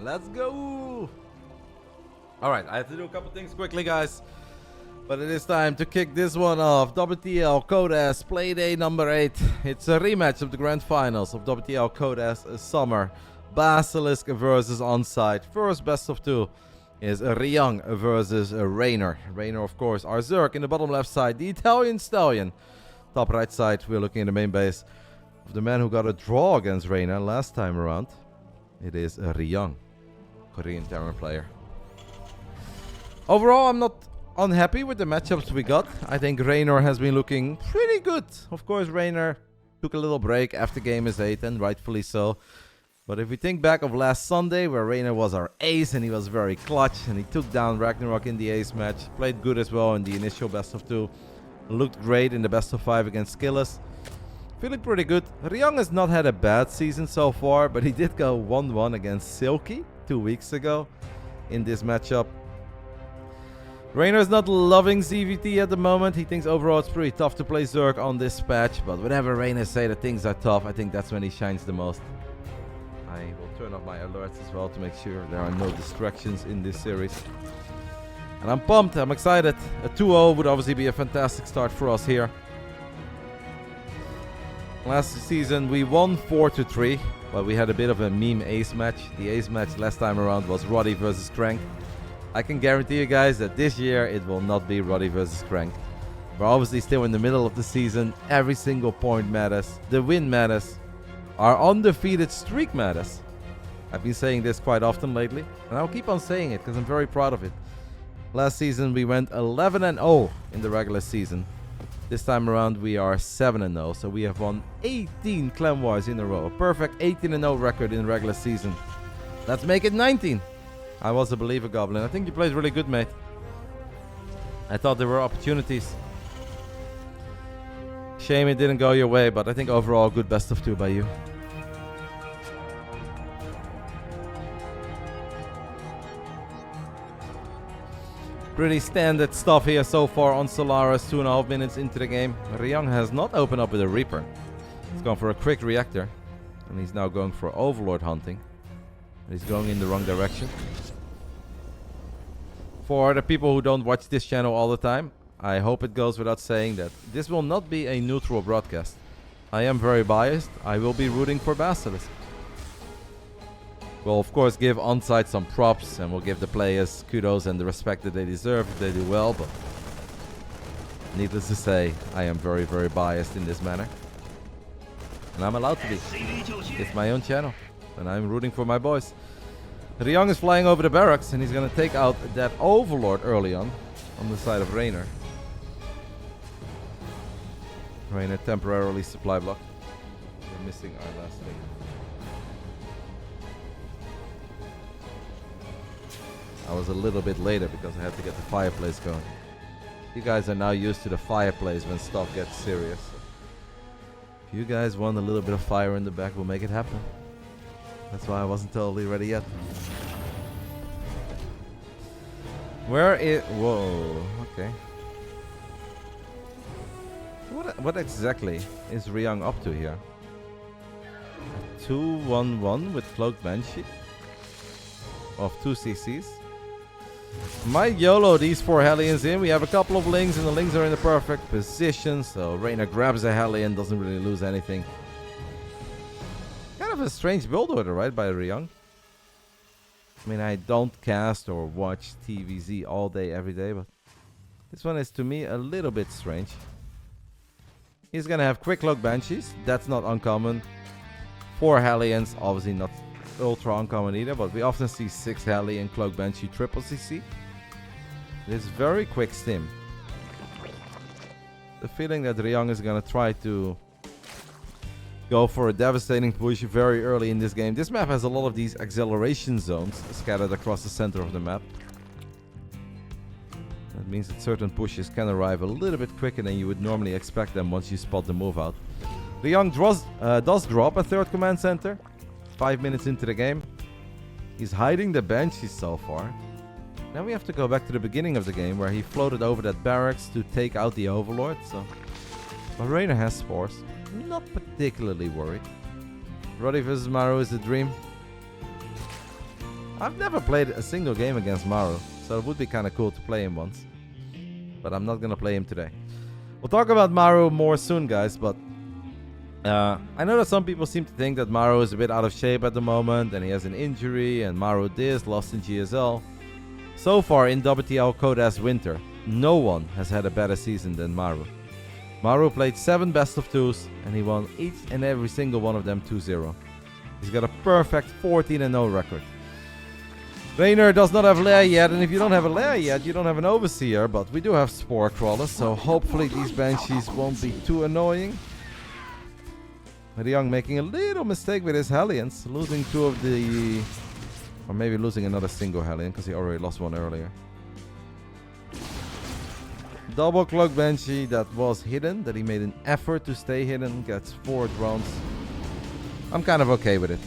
Let's go. All right, I have to do a couple things quickly, guys. But it is time to kick this one off. WTL Code S Playday number 8. It's a rematch of the grand finals of WTL Code S Summer. Basilisk versus ONSYDE. First best of 2 is Ryung versus Reynor. Reynor, of course, our Zerg in the bottom left side. The Italian Stallion. Top right side, we're looking at the main base of the man who got a draw against Reynor last time around. It is Ryung, Korean Terran player. Overall, I'm not unhappy with the matchups we got. I think Reynor has been looking pretty good. Of course, Reynor took a little break after game is 8, and rightfully so. But if we think back of last Sunday, where Reynor was our ace and he was very clutch and he took down Ragnarok in the ace match, played good as well in the initial best of 2, looked great in the best of 5 against Skillers. Feeling pretty good. Ryung has not had a bad season so far, but he did go 1-1 against Silky 2 weeks ago in this matchup. Reynor is not loving CVT at the moment. He thinks overall it's pretty tough to play Zerg on this patch, but whenever Reynor say that things are tough, I think that's when he shines the most. I will turn off my alerts as well to make sure there are no distractions in this series. And I'm pumped, I'm excited. A 2-0 would obviously be a fantastic start for us here. Last season we won 4-3, but we had a bit of a meme ace match. The ace match last time around was Roddy versus Crank. I can guarantee you guys that this year it will not be Roddy versus Crank. We're obviously still in the middle of the season. Every single point matters. The win matters. Our undefeated streak matters. I've been saying this quite often lately, and I'll keep on saying it because I'm very proud of it. Last season we went 11-0 in the regular season. This time around we are 7-0, so we have won 18 clan wars in a row. A perfect 18-0 record in the regular season. Let's make it 19. I was a believer, Goblin. I think you played really good, mate. I thought there were opportunities. Shame it didn't go your way, but I think overall good best of 2 by you. Pretty standard stuff here so far on Solaris, 2.5 minutes into the game. Ryung has not opened up with a Reaper. He's gone for a quick reactor. And he's now going for Overlord hunting. He's going in the wrong direction. For the people who don't watch this channel all the time, I hope it goes without saying that this will not be a neutral broadcast. I am very biased. I will be rooting for Basilisk. We'll of course give ONSYDE some props and we'll give the players kudos and the respect that they deserve if they do well, but needless to say, I am very, very biased in this manner. And I'm allowed to be. It's my own channel. And I'm rooting for my boys. Ryung is flying over the barracks and he's going to take out that Overlord early on the side of Reynor. Reynor temporarily supply block. We're missing our last thing. I was a little bit later because I had to get the fireplace going. You guys are now used to the fireplace when stuff gets serious. If you guys want a little bit of fire in the back, we'll make it happen. That's why I wasn't totally ready yet. Where is... Whoa, okay. What exactly is Ryung up to here? A 2-1-1 with Cloaked Banshee of 2 CCs. Might YOLO these 4 Hellions in. We have a couple of Lings and the Lings are in the perfect position. So Reynor grabs a Hellion, doesn't really lose anything. Kind of a strange build order, right, by Ryung? I mean, I don't cast or watch TVZ all day, every day, but this one is to me a little bit strange. He's gonna have Quick Cloak Banshees. That's not uncommon. 4 Hellions, obviously not ultra uncommon either, but we often see 6 Hellion Cloak Banshee triple CC. It is very quick stim. The feeling that Ryung is gonna try to go for a devastating push very early in this game. This map has a lot of these acceleration zones scattered across the center of the map. That means that certain pushes can arrive a little bit quicker than you would normally expect them once you spot the move out. Ryung does drop a 3rd command center 5 minutes into the game. He's hiding the Banshees so far. Now we have to go back to the beginning of the game where he floated over that barracks to take out the Overlord. But Reynor has spores. Not particularly worried. Roddy vs Maru is a dream. I've never played a single game against Maru, so it would be kind of cool to play him once. But I'm not going to play him today. We'll talk about Maru more soon, guys, but I know that some people seem to think that Maru is a bit out of shape at the moment, and he has an injury, and Maru lost in GSL. So far in WTL Codas Winter, no one has had a better season than Maru. Maru played 7 best of 2s, and he won each and every single one of them 2-0. He's got a perfect 14-0 record. Reynor does not have Lair yet, and if you don't have a Lair yet, you don't have an Overseer, but we do have Spore Crawlers, so hopefully these Banshees won't be too annoying. Ryung making a little mistake with his Hellions, losing 2 of the... or maybe losing another single Hellion, because he already lost one earlier. Double Cloak Banshee that was hidden, that he made an effort to stay hidden, gets 4 drones. I'm kind of okay with it.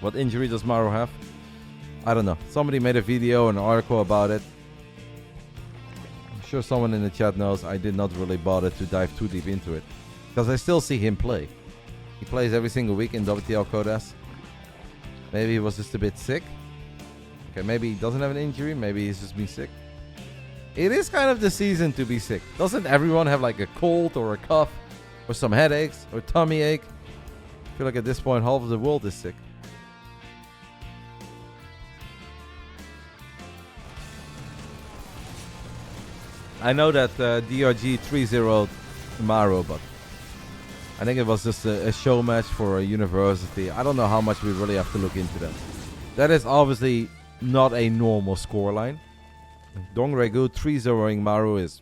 What injury does Maru have? I don't know. Somebody made a video, an article about it. I'm sure someone in the chat knows. I did not really bother to dive too deep into it, because I still see him play. He plays every single week in WTL Codas. Maybe he was just a bit sick. Okay, maybe he doesn't have an injury. Maybe he's just been sick. It is kind of the season to be sick. Doesn't everyone have like a cold or a cough or some headaches or tummy ache? I feel like at this point half of the world is sick. I know that DRG 3-0'd Maru, but I think it was just a show match for a university. I don't know how much we really have to look into that. That is obviously not a normal scoreline. Dongregu 3-0ing Maru is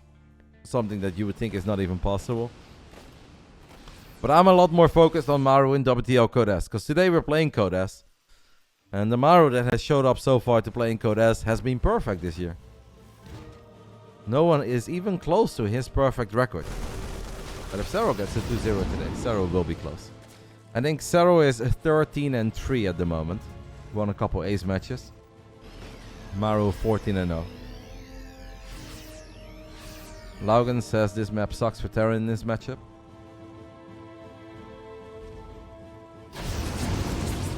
something that you would think is not even possible. But I'm a lot more focused on Maru in WTL Codas, because today we're playing Codas. And the Maru that has showed up so far to play in Codas has been perfect this year. No one is even close to his perfect record. But if Serral gets a 2-0 today, Serral will be close. I think Serral is 13-3 at the moment. Won a couple ace matches. Maru 14-0. Laugen says this map sucks for Terran in this matchup.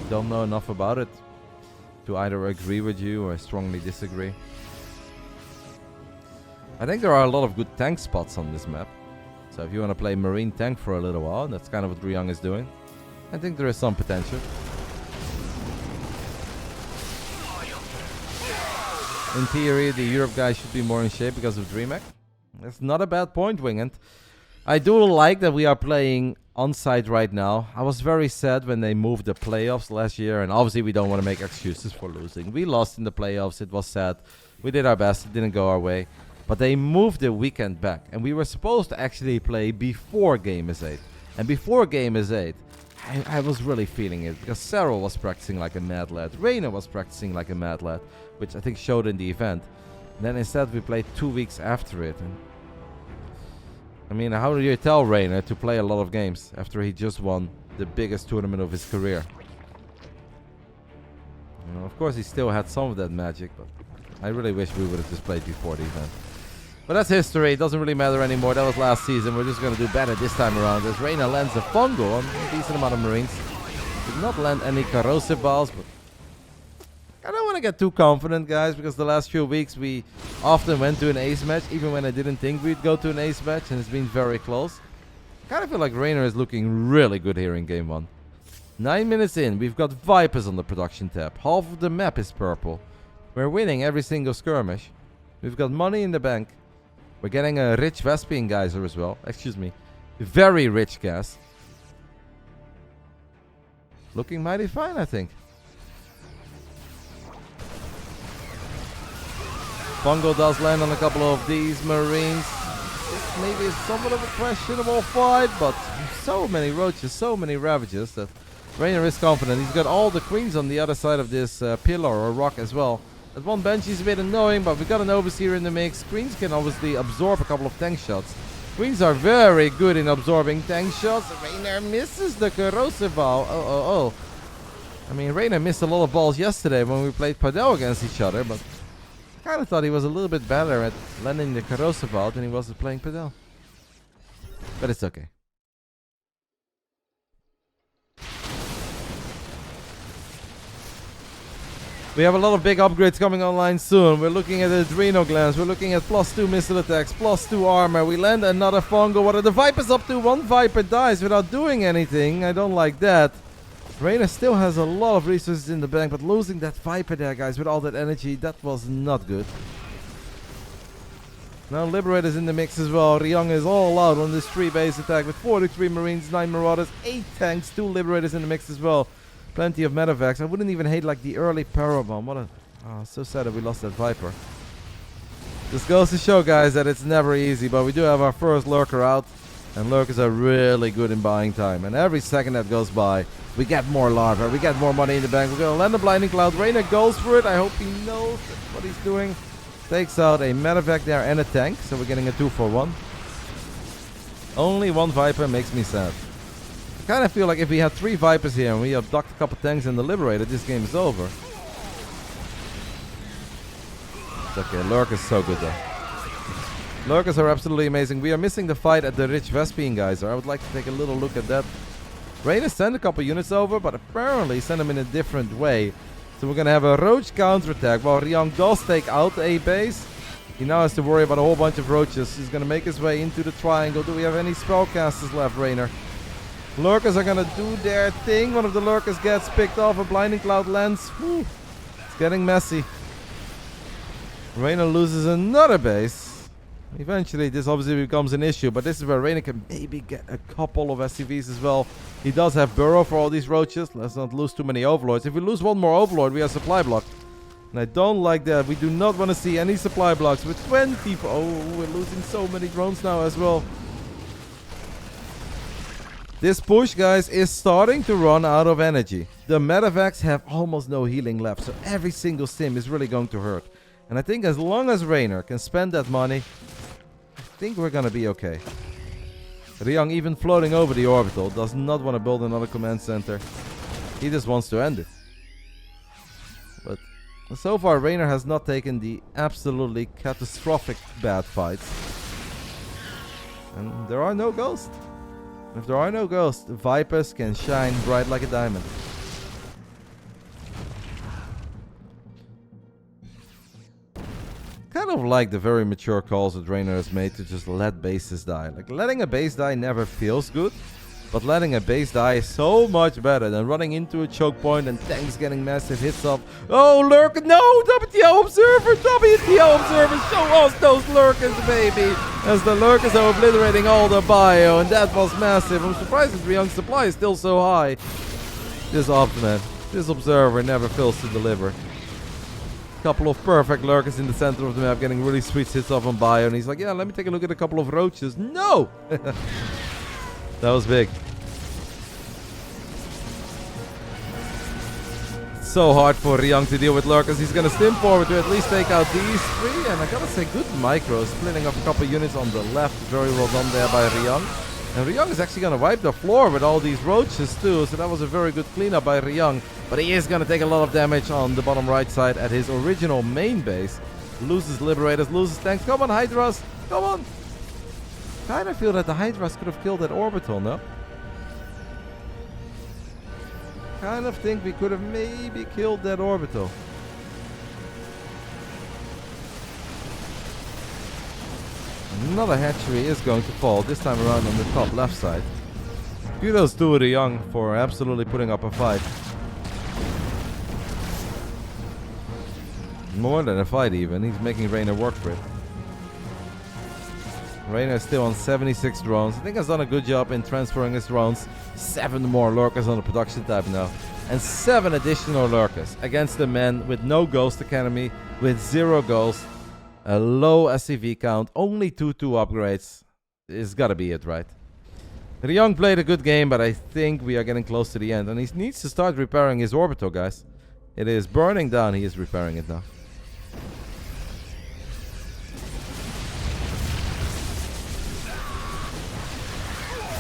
Don't know enough about it to either agree with you or strongly disagree. I think there are a lot of good tank spots on this map. So if you want to play Marine tank for a little while, that's kind of what Ryung is doing. I think there is some potential. In theory, the Europe guys should be more in shape because of DreamHack. That's not a bad point, Wingant. I do like that we are playing ONSYDE right now. I was very sad when they moved the playoffs last year, and obviously we don't want to make excuses for losing. We lost in the playoffs, it was sad. We did our best, it didn't go our way. But they moved the weekend back, and we were supposed to actually play before Game is 8. And before Game is 8, I was really feeling it, because Serral was practicing like a mad lad. Reynor was practicing like a mad lad, which I think showed in the event. And then instead we played 2 weeks after it. And I mean, how do you tell Reynor to play a lot of games after he just won the biggest tournament of his career? You know, of course he still had some of that magic, but I really wish we would have just played before the event. But that's history. It doesn't really matter anymore. That was last season. We're just going to do better this time around. As Reynor lands a fungal on a decent amount of Marines. Did not land any corrosive balls, but I don't want to get too confident, guys, because the last few weeks we often went to an ace match, even when I didn't think we'd go to an ace match, and it's been very close. I kind of feel like Reynor is looking really good here in Game 1. 9 minutes in, we've got Vipers on the production tab. Half of the map is purple. We're winning every single skirmish. We've got money in the bank. We're getting a rich Vespian geyser as well. Excuse me. Very rich gas. Looking mighty fine, I think. Fungal does land on a couple of these Marines. This maybe is somewhat of a questionable fight, but so many roaches, so many ravages that Reynor is confident. He's got all the queens on the other side of this pillar or rock as well. That one Banshee is a bit annoying, but we got an Overseer in the mix. Queens can obviously absorb a couple of tank shots. Queens are very good in absorbing tank shots. Reynor misses the corrosive ball. Oh. I mean, Reynor missed a lot of balls yesterday when we played Padel against each other, but I kind of thought he was a little bit better at landing the corrosive ball than he was at playing Padel. But it's okay. We have a lot of big upgrades coming online soon. We're looking at adrenal glands. We're looking at +2 missile attacks, +2 armor. We land another fungal. What are the Vipers up to? One Viper dies without doing anything. I don't like that. Reynor still has a lot of resources in the bank, but losing that Viper there, guys, with all that energy, that was not good. Now Liberator's in the mix as well. Ryung is all out on this 3-base attack with 43 Marines, 9 Marauders, 8 tanks, 2 Liberators in the mix as well. Plenty of medevacs. I wouldn't even hate like the early Parabomb. What a... Oh, so sad that we lost that Viper. This goes to show, guys, that it's never easy, but we do have our first Lurker out. And Lurkers are really good in buying time. And every second that goes by, we get more larva. We get more money in the bank. We're going to land a Blinding Cloud. Reynor goes for it. I hope he knows what he's doing. Takes out a medevac there and a tank. So we're getting a 2-for-1. Only one Viper makes me sad. I kind of feel like if we had 3 Vipers here and we abduct a couple tanks and the Liberator, this game is over. It's okay. Lurker's so good though. Lurkers are absolutely amazing. We are missing the fight at the Rich Vespine Geyser. I would like to take a little look at that. Reynor sent a couple units over, but apparently sent them in a different way. So we're going to have a Roach counterattack. While Ryung does take out a base, he now has to worry about a whole bunch of Roaches. He's going to make his way into the triangle. Do we have any spellcasters left, Reynor? Lurkers are going to do their thing. One of the Lurkers gets picked off. A Blinding Cloud lands. Whew. It's getting messy. Reynor loses another base. Eventually, this obviously becomes an issue, but this is where Reynor can maybe get a couple of SCVs as well. He does have Burrow for all these Roaches. Let's not lose too many Overlords. If we lose one more Overlord, we are supply blocked. And I don't like that. We do not want to see any supply blocks with 20. Oh, we're losing so many drones now as well. This push, guys, is starting to run out of energy. The medevacs have almost no healing left, so every single sim is really going to hurt. And I think as long as Reynor can spend that money, I think we're gonna be okay. Ryung, even floating over the orbital, does not want to build another command center. He just wants to end it. But so far, Reynor has not taken the absolutely catastrophic bad fights. And there are no ghosts. If there are no ghosts, the Vipers can shine bright like a diamond. Kind of like the very mature calls that Reynor has made to just let bases die. Like, letting a base die never feels good, but letting a base die is so much better than running into a choke point and tanks getting massive hits off. Oh, Lurker, no! WTL Observer! WTL Observer, show us those Lurkers, baby! As the Lurkers are obliterating all the bio, and that was massive. I'm surprised that Ryung's supply is still so high. This man, this Observer never fails to deliver. Couple of perfect Lurkers in the center of the map, getting really sweet hits off on bio, and he's like, yeah, let me take a look at a couple of Roaches. No! That was big. So hard for Ryung to deal with Lurkers. He's gonna stim forward to at least take out these 3, and I gotta say, good micros, splitting up a couple units on the left. Very well done there by Ryung. And Ryung is actually gonna wipe the floor with all these Roaches too, so that was a very good cleanup by Ryung. But he is gonna take a lot of damage on the bottom right side at his original main base. Loses Liberators, loses tanks. Come on, Hydras! Come on! Kinda feel that the Hydras could have killed that orbital, no? Kind of think we could have maybe killed that orbital. Another hatchery is going to fall, this time around on the top left side. Kudos to Ryung for absolutely putting up a fight. More than a fight even, he's making Reynor work for it. Reynor is still on 76 drones. I think has done a good job in transferring his drones. 7 more Lurkers on the production tab now. And 7 additional Lurkers against the men with no Ghost Academy, with 0 goals. A low SCV count, only 2-2 upgrades. It's gotta be it, right? Ryung played a good game, but I think we are getting close to the end. And he needs to start repairing his orbital, guys. It is burning down, he is repairing it now.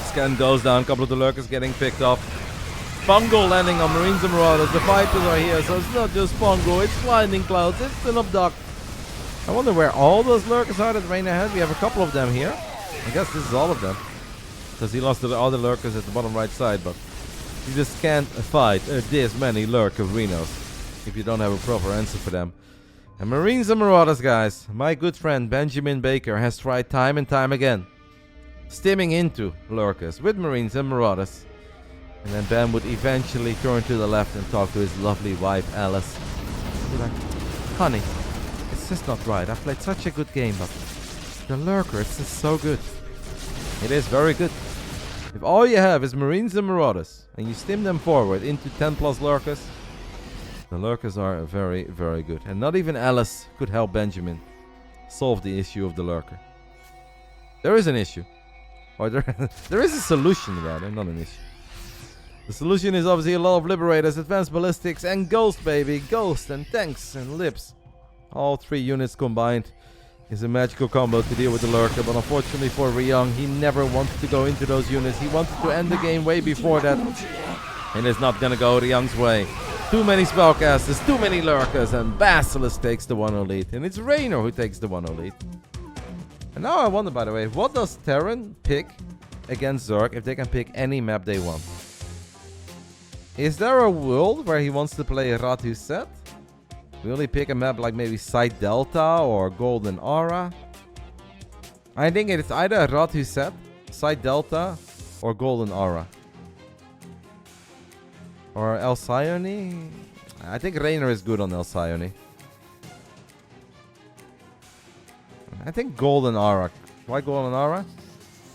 Scan goes down, a couple of the Lurkers getting picked off. Fungal landing on Marines and Marauders. The Vipers are here, so it's not just Fungal, it's Blinding Clouds, it's an abduct. I wonder where all those Lurkers are that Reynor had. We have a couple of them here. I guess this is all of them. Because he lost the other Lurkers at the bottom right side, but you just can't fight this many Lurkerinos. if you don't have a proper answer for them. And Marines and Marauders, guys. My good friend Benjamin Baker has tried time and time again stimming into lurkers with Marines and Marauders. And then Ben would eventually turn to the left and talk to his lovely wife Alice. He'd be like, honey, it's just not right. I've played such a good game, but the lurker, it's just so good. It is very good. If all you have is Marines and Marauders, and you stim them forward into 10 plus lurkers, the lurkers are very, very good. And not even Alice could help Benjamin solve the issue of the lurker. There is an issue. Or there is a solution, rather, not an issue. The solution is obviously a lot of Liberators, Advanced Ballistics, and Ghost, baby. Ghost and Tanks and Lips. All 3 units combined is a magical combo to deal with the lurker. But unfortunately for Ryung, he never wanted to go into those units. He wanted to end the game way before that. And it's not gonna go Ryung's way. Too many spellcasters, too many lurkers, and Basilisk takes the 1-0 lead. And it's Reynor who takes the 1-0 lead. And now I wonder, by the way, what does Terran pick against Zerg if they can pick any map they want? Is there a world where he wants to play RotterdaM? Will he pick a map like maybe Side Delta or Golden Aura? I think it's either RotterdaM, Side Delta, or Golden Aura. Or Alcyone? I think Reynor is good on Alcyone. I think Golden Aura. Why Golden Aura?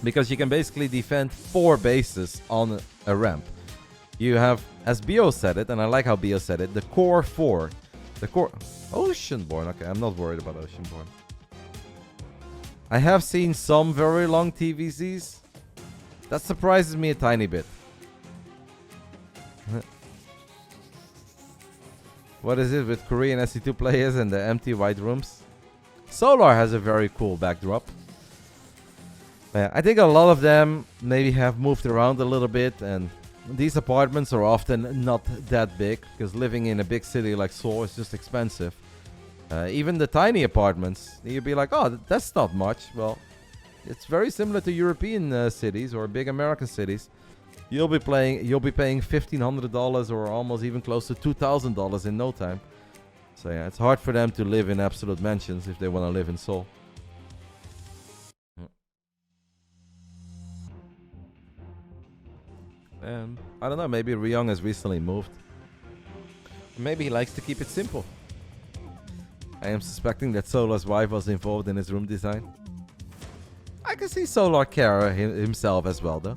Because you can basically defend 4 bases on a ramp. You have, as Bio said it, and I like how Bio said it, the core 4. The core... Oceanborn. Okay, I'm not worried about Oceanborn. I have seen some very long TVCs. That surprises me a tiny bit. What is it with Korean SC2 players and the empty white rooms? Solar has a very cool backdrop. I think a lot of them maybe have moved around a little bit, and these apartments are often not that big because living in a big city like Seoul is just expensive. Even the tiny apartments, you'd be like, oh, that's not much. Well, it's very similar to European cities or big American cities. You'll be paying $1,500 or almost even close to $2,000 in no time. So yeah, it's hard for them to live in absolute mansions if they want to live in Seoul. I don't know, maybe Ryung has recently moved. Maybe he likes to keep it simple. I am suspecting that Solar's wife was involved in his room design. I can see Solar care himself as well, though.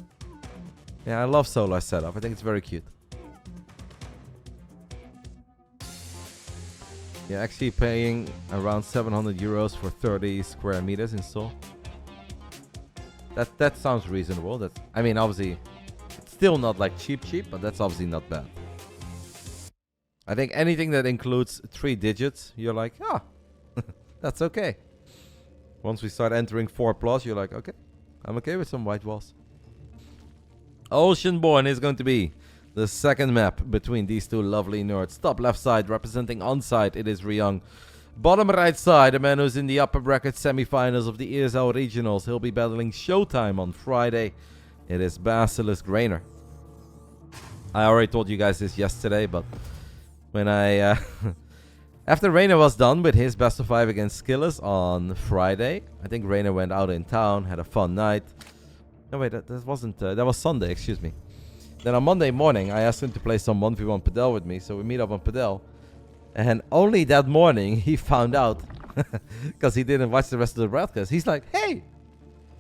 Yeah, I love Solar's setup. I think it's very cute. Yeah, actually paying around 700 euros for 30 square meters in Seoul. That sounds reasonable. I mean, obviously, it's still not like cheap, but that's obviously not bad. I think anything that includes 3 digits, you're like, ah, that's okay. Once we start entering 4+, you're like, okay, I'm okay with some white walls. Oceanborn is going to be the second map between these two lovely nerds. Top left side representing ONSYDE, it is Ryung. Bottom right side, a man who's in the upper bracket semifinals of the ESL Regionals. He'll be battling Showtime on Friday. It is Basilisk Reynor. I already told you guys this yesterday, but when I... after Reynor was done with his best of 5 against Skillers on Friday, I think Reynor went out in town, had a fun night. No, wait, that wasn't... that was Sunday, excuse me. Then on Monday morning, I asked him to play some 1v1 Padel with me, so we meet up on Padel. And only that morning, he found out, because he didn't watch the rest of the broadcast. He's like, hey,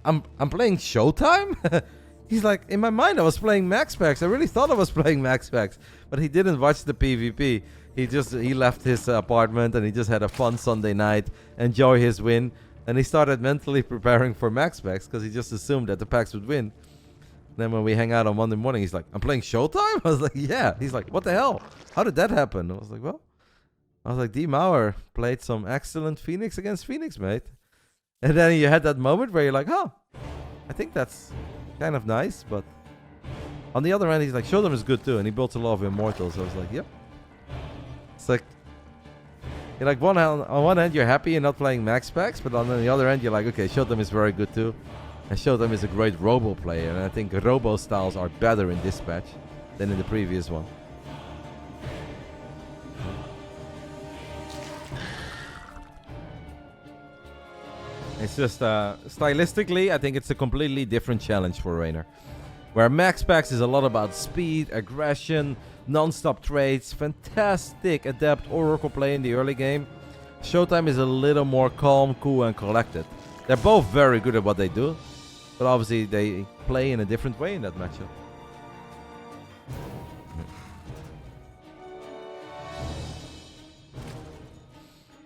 I'm playing Showtime? He's like, in my mind, I was playing Max Packs. I really thought I was playing Max Packs. But he didn't watch the PvP. He left his apartment and he just had a fun Sunday night, enjoy his win. And he started mentally preparing for Max Packs because he just assumed that the packs would win. Then when we hang out on Monday morning, he's like, I'm playing Showtime? I was like, yeah. He's like, what the hell? How did that happen? I was like, well, D. Mauer played some excellent Phoenix against Phoenix, mate. And then you had that moment where you're like, huh, I think that's kind of nice. But on the other end, he's like, Showtime is good too. And he built a lot of Immortals. I was like, yep. It's like, you're like, on one hand, you're happy you're not playing Max Packs. But on the other end, you're like, okay, Showtime is very good too. And Showtime is a great Robo player. And I think Robo styles are better in this patch than in the previous one. It's just stylistically, I think it's a completely different challenge for Reynor. Where Max Packs is a lot about speed, aggression, non-stop trades, fantastic adept Oracle play in the early game. Showtime is a little more calm, cool, and collected. They're both very good at what they do, but obviously they play in a different way in that matchup.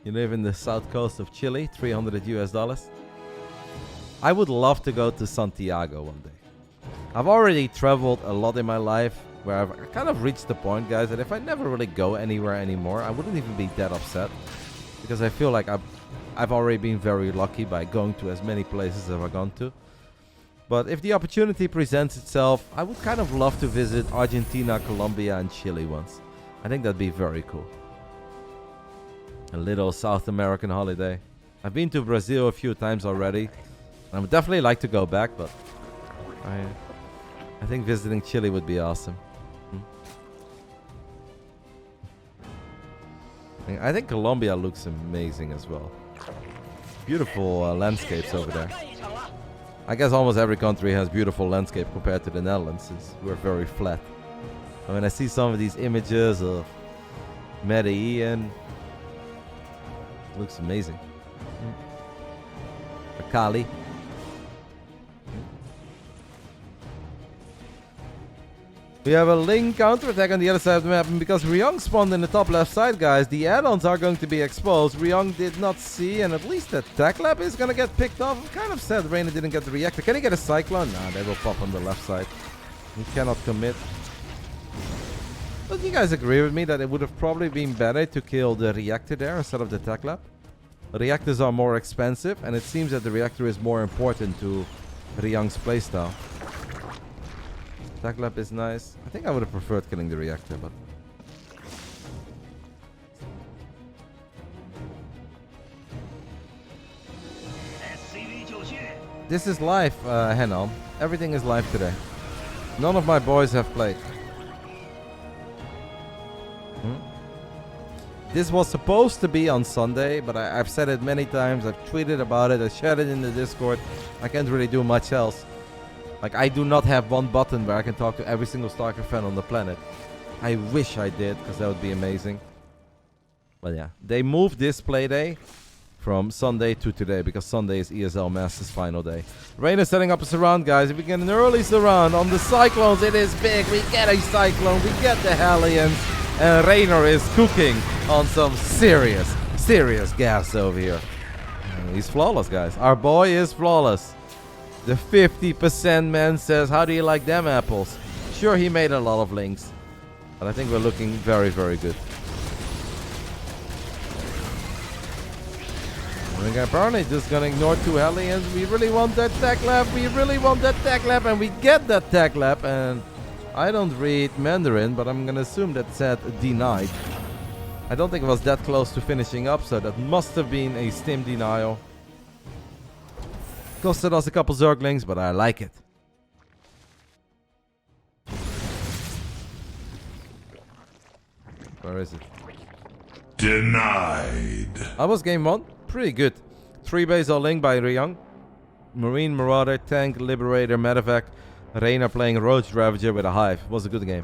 You live in the south coast of Chile, $300 US. I would love to go to Santiago one day. I've already traveled a lot in my life where I've kind of reached the point, guys, that if I never really go anywhere anymore, I wouldn't even be that upset. Because I feel like I've already been very lucky by going to as many places as I've gone to. But if the opportunity presents itself, I would kind of love to visit Argentina, Colombia, and Chile once. I think that'd be very cool. A little South American holiday. I've been to Brazil a few times already. I would definitely like to go back, but I think visiting Chile would be awesome. I think Colombia looks amazing as well. Beautiful landscapes over there. I guess almost every country has beautiful landscape compared to the Netherlands, since we're very flat. And when I see some of these images of Medellin, it looks amazing. Cali. We have a Ling counterattack on the other side of the map, and because Ryung spawned in the top left side, guys, the add-ons are going to be exposed. Ryung did not see, and at least the tech lab is going to get picked off. I'm kind of sad Reynor didn't get the reactor. Can he get a cyclone? Nah, they will pop on the left side. He cannot commit. Don't you guys agree with me that it would have probably been better to kill the reactor there instead of the tech lab? The reactors are more expensive, and it seems that the reactor is more important to Ryung's playstyle. Tech lab is nice. I think I would have preferred killing the reactor, but... This is live, Henel. Everything is live today. None of my boys have played. This was supposed to be on Sunday, but I've said it many times. I've tweeted about it. I shared it in the Discord. I can't really do much else. Like, I do not have one button where I can talk to every single StarCraft fan on the planet. I wish I did, because that would be amazing. But yeah, they moved this play day from Sunday to today, because Sunday is ESL Masters final day. Reynor setting up a surround, guys. If we get an early surround on the Cyclones, it is big. We get a Cyclone, we get the Hellions, and Reynor is cooking on some serious gas over here. And he's flawless, guys. Our boy is flawless. The 50% man says, how do you like them apples? Sure, he made a lot of links, but I think we're looking very, very good. We're apparently just gonna ignore two Hellions. We really want that tech lab. We really want that tech lab, and we get that tech lab. And I don't read Mandarin, but I'm gonna assume that said denied. I don't think it was that close to finishing up, so that must have been a stim denial. Costed us a couple Zerglings, but I like it. Where is it? Denied. That was game 1. Pretty good. 3 base all linked by Ryung. Marine, Marauder, Tank, Liberator, Medevac. Reynor playing Roach Ravager with a Hive. Was a good game.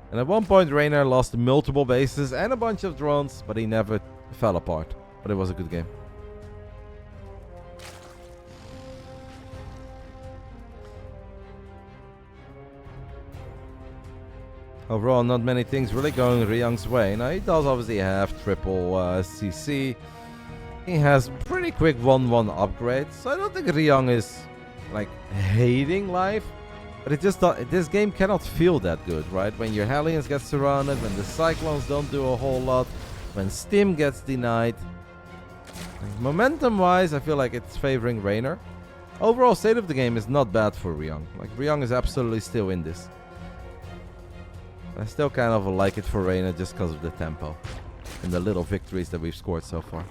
And at one point Reynor lost multiple bases and a bunch of drones, but he never fell apart. But it was a good game. Overall, not many things really going Ryung's way. Now, he does obviously have triple CC. He has pretty quick 1-1 upgrades. So I don't think Ryung is, like, hating life. But it just this game cannot feel that good, right? When your Hellions get surrounded, when the Cyclones don't do a whole lot, when Stim gets denied. Momentum-wise, I feel like it's favoring Reynor. Overall, state of the game is not bad for Ryung. Like, Ryung is absolutely still in this. I still kind of like it for Reynor just because of the tempo and the little victories that we've scored so far.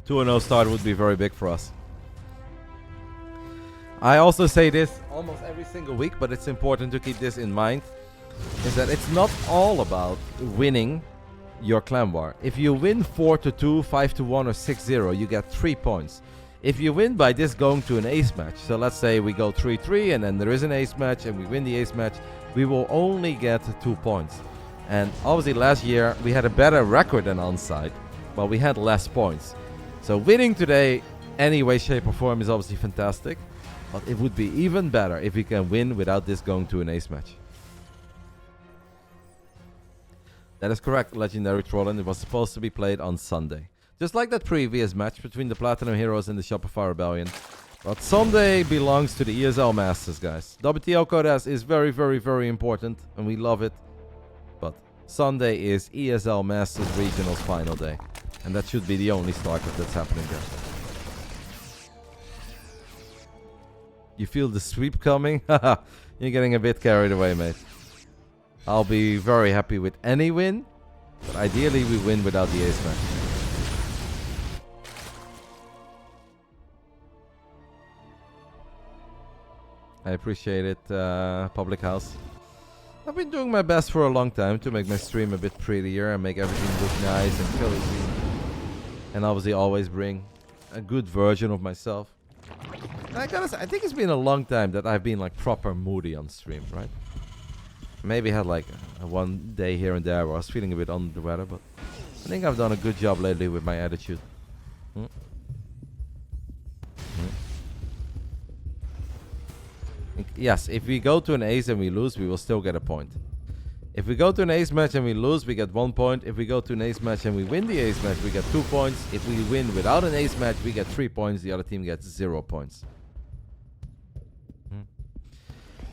2-0 start would be very big for us. I also say this almost every single week, but it's important to keep this in mind, is that it's not all about winning your clan war. If you win 4-2, 5-1, or 6-0, you get 3 points. If you win by this going to an ace match, so let's say we go 3-3 and then there is an ace match and we win the ace match, we will only get 2 points. And obviously last year we had a better record than ONSYDE, but we had less points. So winning today, any way, shape or form, is obviously fantastic. But it would be even better if we can win without this going to an ace match. That is correct, Legendary Trollin. It was supposed to be played on Sunday. Just like that previous match between the Platinum Heroes and the Shopify Rebellion. But Sunday belongs to the ESL Masters, guys. WTL Code S is very, very, very important, and we love it. But Sunday is ESL Masters Regionals final day. And that should be the only StarCraft that's happening there. You feel the sweep coming? Haha, you're getting a bit carried away, mate. I'll be very happy with any win, but ideally we win without the ace match. I appreciate it, Public House. I've been doing my best for a long time to make my stream a bit prettier and make everything look nice and cozy. And obviously always bring a good version of myself. And I gotta say, I think it's been a long time that I've been like proper moody on stream, right? Maybe had like a one day here and there where I was feeling a bit under the weather, but I think I've done a good job lately with my attitude. Yes, if we go to an ace and we lose, we will still get a point. If we go to an ace match and we lose, we get 1 point. If we go to an ace match and we win the ace match, we get 2 points. If we win without an ace match, we get 3 points. The other team gets 0 points.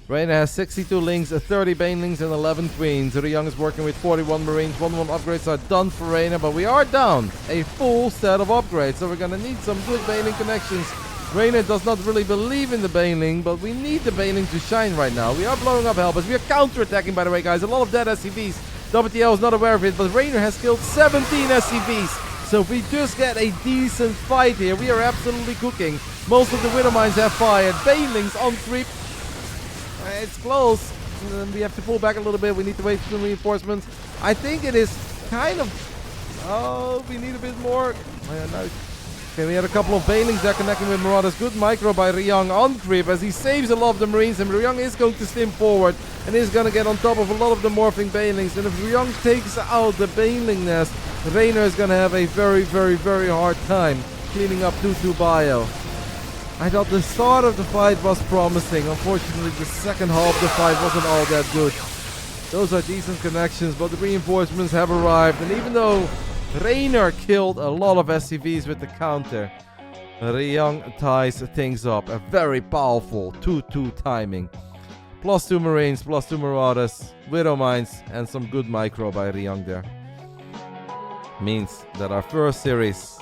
Reynor has 62 links, 30 banelings, and 11 queens. Ryung is working with 41 marines. 1-1 upgrades are done for Reynor, but we are down a full set of upgrades, so we're gonna need some good baneling connections. Reynor does not really believe in the baneling, but we need the baneling to shine right now. We are blowing up helpers. We are counter-attacking, by the way, guys. A lot of dead SCVs. WTL is not aware of it, but Reynor has killed 17 SCVs. So if we just get a decent fight here, we are absolutely cooking. Most of the Widow Mines have fired. Banelings on creep. It's close. We have to pull back a little bit. We need to wait for some reinforcements. I think it is kind of... Oh, we need a bit more. No. Okay, we had a couple of banelings there connecting with Marauders. Good micro by Ryung on creep as he saves a lot of the marines. And Ryung is going to stim forward and is going to get on top of a lot of the morphing banelings. And if Ryung takes out the baneling nest, Reynor is going to have a very, very, very hard time cleaning up 2-2 bio. I thought the start of the fight was promising. Unfortunately, the second half of the fight wasn't all that good. Those are decent connections, but the reinforcements have arrived. And even though Reynor killed a lot of SCVs with the counter, Ryung ties things up. A very powerful 2-2 timing. +2 marines, +2 marauders, widow mines, and some good micro by Ryung there. Means that our first series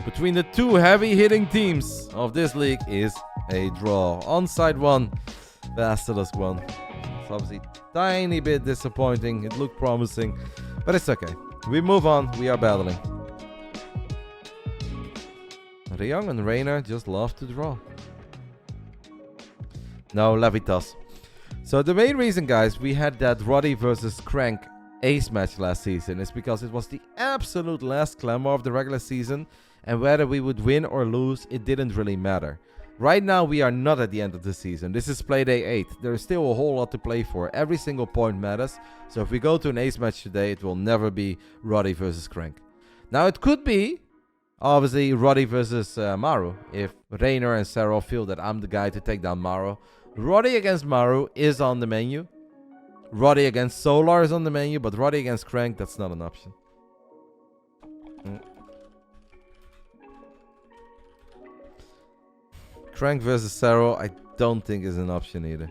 between the two heavy-hitting teams of this league is a draw. ONSYDE 1, Basilisk 1. It's obviously tiny bit disappointing. It looked promising, but it's okay. We move on. We are battling. Ryung and Reynor just love to draw. No, Levitas. So the main reason, guys, we had that Roddy versus Crank ace match last season is because it was the absolute last clamor of the regular season. And whether we would win or lose, it didn't really matter. Right now, we are not at the end of the season. This is play day 8. There is still a whole lot to play for. Every single point matters. So if we go to an ace match today, it will never be Roddy versus Crank. Now, it could be, obviously, Roddy versus Maru. If Reynor and Serral feel that I'm the guy to take down Maru. Roddy against Maru is on the menu. Roddy against Solar is on the menu. But Roddy against Crank, that's not an option. Crank versus Serral, I don't think is an option either.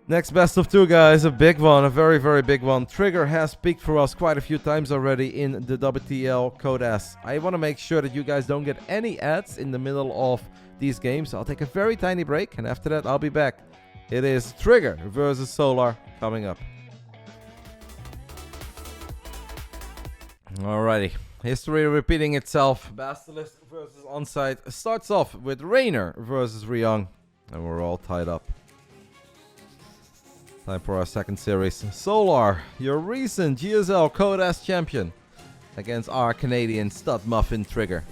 Next best of 2, guys. A big one. A very, very big one. Trigger has peaked for us quite a few times already in the WTL Code S. I want to make sure that you guys don't get any ads in the middle of these games. I'll take a very tiny break, and after that, I'll be back. It is Trigger versus Solar coming up. Alrighty. History repeating itself. Basilisk versus ONSYDE starts off with Reynor versus Ryung. And we're all tied up. Time for our second series. Solar, your recent GSL Code S champion, against our Canadian stud muffin Trigger.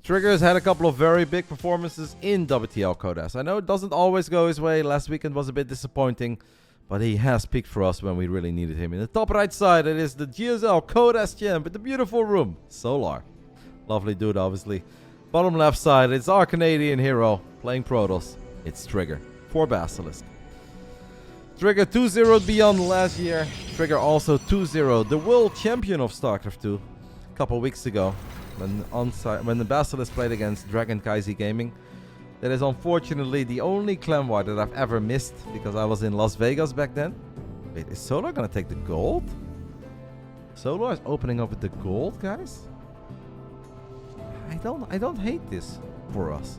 Trigger has had a couple of very big performances in WTL Code S. I know it doesn't always go his way. Last weekend was a bit disappointing, but he has peaked for us when we really needed him. In the top right side, it is the GSL Code S champ with the beautiful room, Solar. Lovely dude, obviously. Bottom left side, it's our Canadian hero playing Protoss. It's Trigger for Basilisk. Trigger 2-0'd beyond last year. Trigger also 2-0'd the world champion of StarCraft 2 a couple weeks ago when the Basilisk played against Dragon Kaisi Gaming. That is unfortunately the only clan war that I've ever missed because I was in Las Vegas back then. Wait, is Solar gonna take the gold? Solar is opening up with the gold, guys? I don't hate this for us.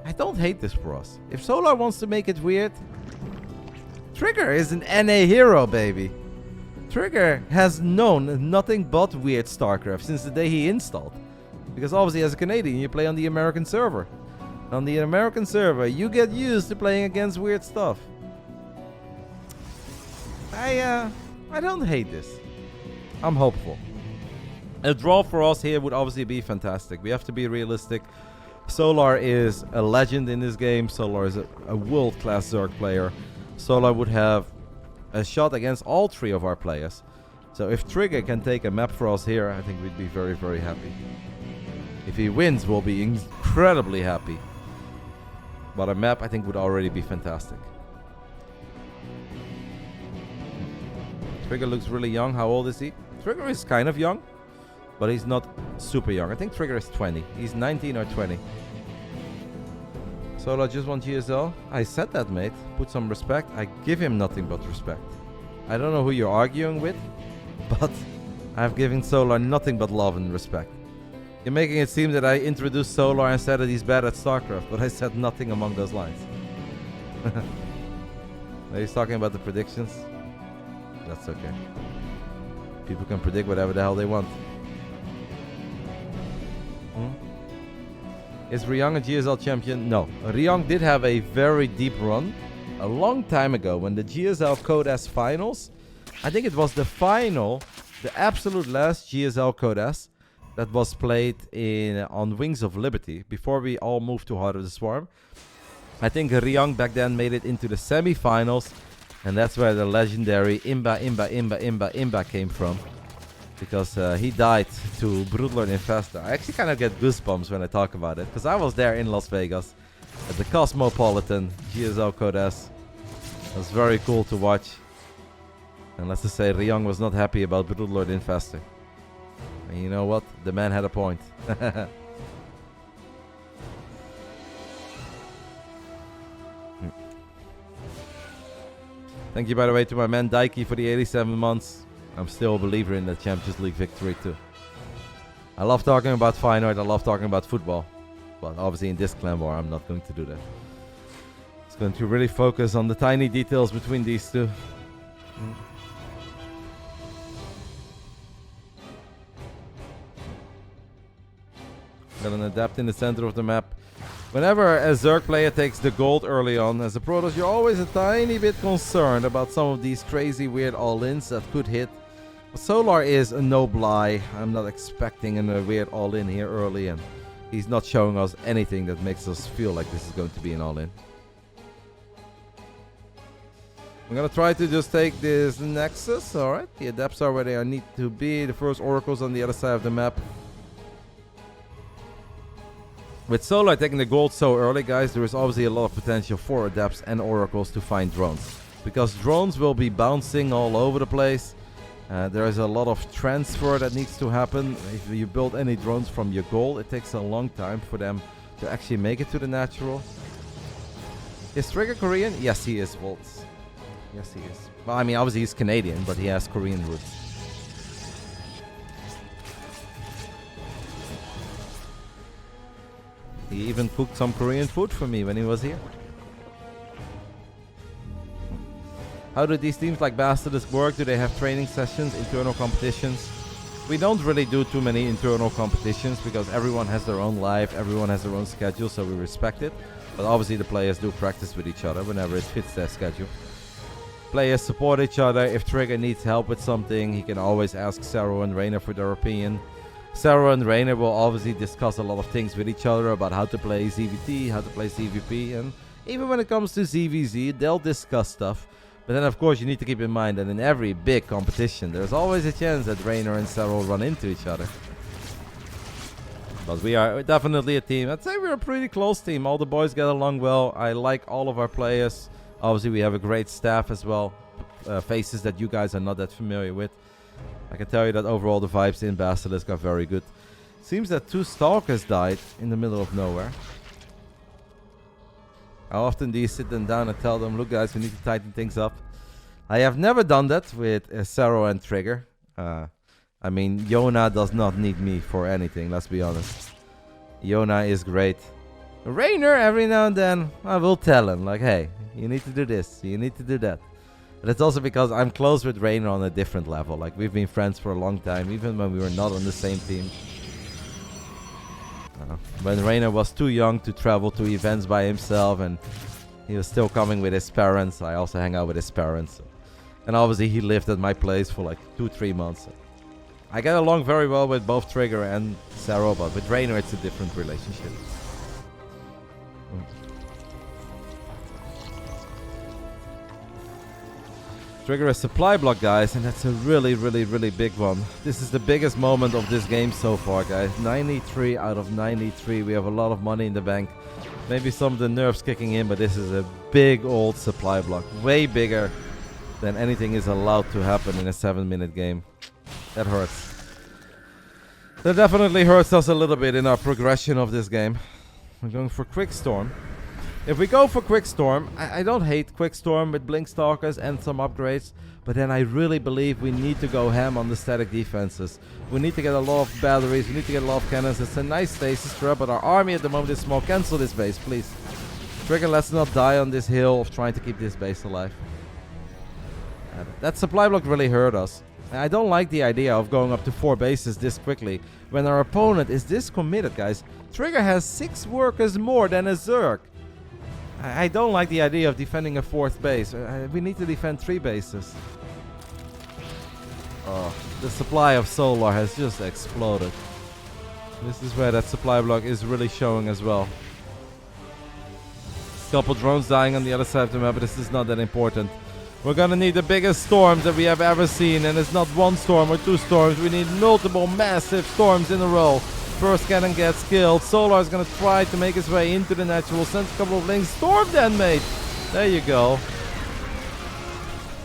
I don't hate this for us. If Solar wants to make it weird, Trigger is an NA hero, baby. Trigger has known nothing but weird StarCraft since the day he installed. Because obviously as a Canadian, you play on the American server. On the American server, you get used to playing against weird stuff. I don't hate this. I'm hopeful. A draw for us here would obviously be fantastic. We have to be realistic. Solar is a legend in this game. Solar is a world-class Zerg player. Solar would have a shot against all three of our players. So if Trigger can take a map for us here, I think we'd be very, very happy. If he wins, we'll be incredibly happy. But a map, I think, would already be fantastic. Trigger looks really young. How old is he? Trigger is kind of young, but he's not super young. I think Trigger is 20. He's 19 or 20. Solar just won GSL. I said that, mate. Put some respect. I give him nothing but respect. I don't know who you're arguing with, but I've given Solar nothing but love and respect. You're making it seem that I introduced Solar and said that he's bad at StarCraft, but I said nothing along those lines. Are you talking about the predictions? That's okay. People can predict whatever the hell they want. Is Ryung a GSL champion? No. Ryung did have a very deep run a long time ago when the GSL Code S finals. I think it was the final, the absolute last GSL Code S that was played on Wings of Liberty before we all moved to Heart of the Swarm. I think Ryung back then made it into the semi-finals, and that's where the legendary Imba came from. Because he died to Broodlord Infestor. I actually kind of get goosebumps when I talk about it. Because I was there in Las Vegas at the Cosmopolitan GSL Code S. It was very cool to watch. And let's just say Ryung was not happy about Broodlord Infestor. And you know what? The man had a point. Thank you, by the way, to my man Daiki for the 87 months. I'm still a believer in the Champions League victory too. I love talking about Feyenoord, I love talking about football. But obviously in this clan war, I'm not going to do that. It's going to really focus on the tiny details between these two. Got an adapt in the center of the map. Whenever a Zerg player takes the gold early on, as a Protoss, you're always a tiny bit concerned about some of these crazy weird all-ins that could hit. Solar is a no-bly. I'm not expecting a weird all-in here early, and he's not showing us anything that makes us feel like this is going to be an all-in. I'm gonna try to just take this Nexus. Alright, the adepts are where they need to be. The first oracles on the other side of the map. With Solar taking the gold so early, guys, there is obviously a lot of potential for adepts and oracles to find drones. Because drones will be bouncing all over the place. There is a lot of transfer that needs to happen. If you build any drones from your gold, it takes a long time for them to actually make it to the natural. Is Trigger Korean? Yes, he is, Volts. Yes, he is. Well, I mean, obviously he's Canadian, but he has Korean roots. He even cooked some Korean food for me when he was here. How do these teams like Basilisk work? Do they have training sessions, internal competitions? We don't really do too many internal competitions because everyone has their own life, everyone has their own schedule, so we respect it. But obviously the players do practice with each other whenever it fits their schedule. Players support each other. If Trigger needs help with something, he can always ask Serral and Reynor for their opinion. Serral and Reynor will obviously discuss a lot of things with each other about how to play ZVT, how to play CVP, and even when it comes to ZVZ, they'll discuss stuff. But then, of course, you need to keep in mind that in every big competition, there's always a chance that Reynor and Serral run into each other. But we are definitely a team. I'd say we're a pretty close team. All the boys get along well. I like all of our players. Obviously, we have a great staff as well. Faces that you guys are not that familiar with. I can tell you that overall the vibes in Basilisk are very good. Seems that 2 Stalkers died in the middle of nowhere. How often do you sit them down and tell them, look guys, we need to tighten things up? I have never done that with Serral and Trigger. I mean, Yona does not need me for anything, let's be honest. Yona is great. Reynor, every now and then, I will tell him, like, hey, you need to do this, you need to do that. But it's also because I'm close with Reynor on a different level. Like, we've been friends for a long time, even when we were not on the same team. When Reynor was too young to travel to events by himself and he was still coming with his parents, I also hang out with his parents. And obviously he lived at my place for like 2-3 months. I get along very well with both Trigger and Serral, but with Reynor it's a different relationship. Trigger a supply block, guys, and that's a really big one. This is the biggest moment of this game so far, guys. 93 out of 93. We have a lot of money in the bank. Maybe some of the nerves kicking in, but this is a big old supply block. Way bigger than anything is allowed to happen in a 7-minute game. That hurts. That definitely hurts us a little bit in our progression of this game. We're going for Quick Storm. If we go for Quick Storm, I don't hate Quick Storm with Blink Stalkers and some upgrades, but then I really believe we need to go ham on the static defenses. We need to get a lot of batteries, we need to get a lot of cannons. It's a nice stasis trap, but our army at the moment is small. Cancel this base, please. Trigger, let's not die on this hill of trying to keep this base alive. That supply block really hurt us. I don't like the idea of going up to 4 bases this quickly when our opponent is this committed, guys. Trigger has 6 workers more than a Zerg. I don't like the idea of defending a 4th base. We need to defend 3 bases. Oh, the supply of solar has just exploded. This is where that supply block is really showing as well. Couple drones dying on the other side of the map, but this is not that important. We're gonna need the biggest storms that we have ever seen, and it's not 1 storm or 2 storms. We need multiple massive storms in a row. First cannon gets killed. Solar is going to try to make his way into the natural. Sends a couple of links. Storm then, mate. There you go.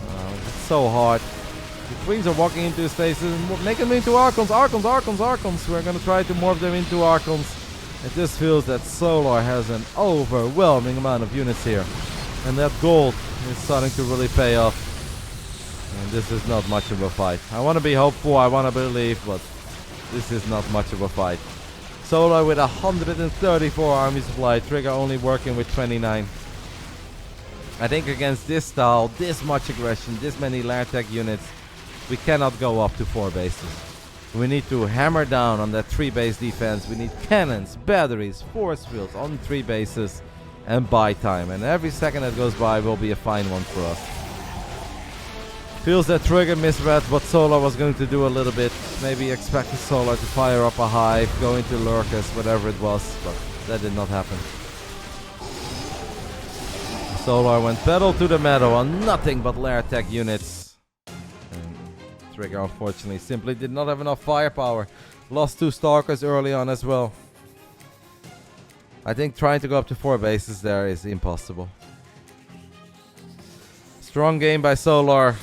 Oh, it's so hard. The Queens are walking into his faces and make them into Archons. Archons. We're going to try to morph them into Archons. It just feels that Solar has an overwhelming amount of units here. And that gold is starting to really pay off. And this is not much of a fight. I want to be hopeful. I want to believe, but this is not much of a fight. Solar with 134 army supply. Trigger only working with 29. I think against this style, this much aggression, this many lair tech units, we cannot go up to 4 bases. We need to hammer down on that 3 base defense. We need cannons, batteries, force fields on 3 bases and buy time. And every second that goes by will be a fine one for us. Feels that Trigger misread what Solar was going to do a little bit. Maybe expected Solar to fire up a hive, go into lurkers, whatever it was, but that did not happen. Solar went pedal to the metal on nothing but lair tech units. And Trigger unfortunately simply did not have enough firepower. Lost 2 Stalkers early on as well. I think trying to go up to 4 bases there is impossible. Strong game by Solar.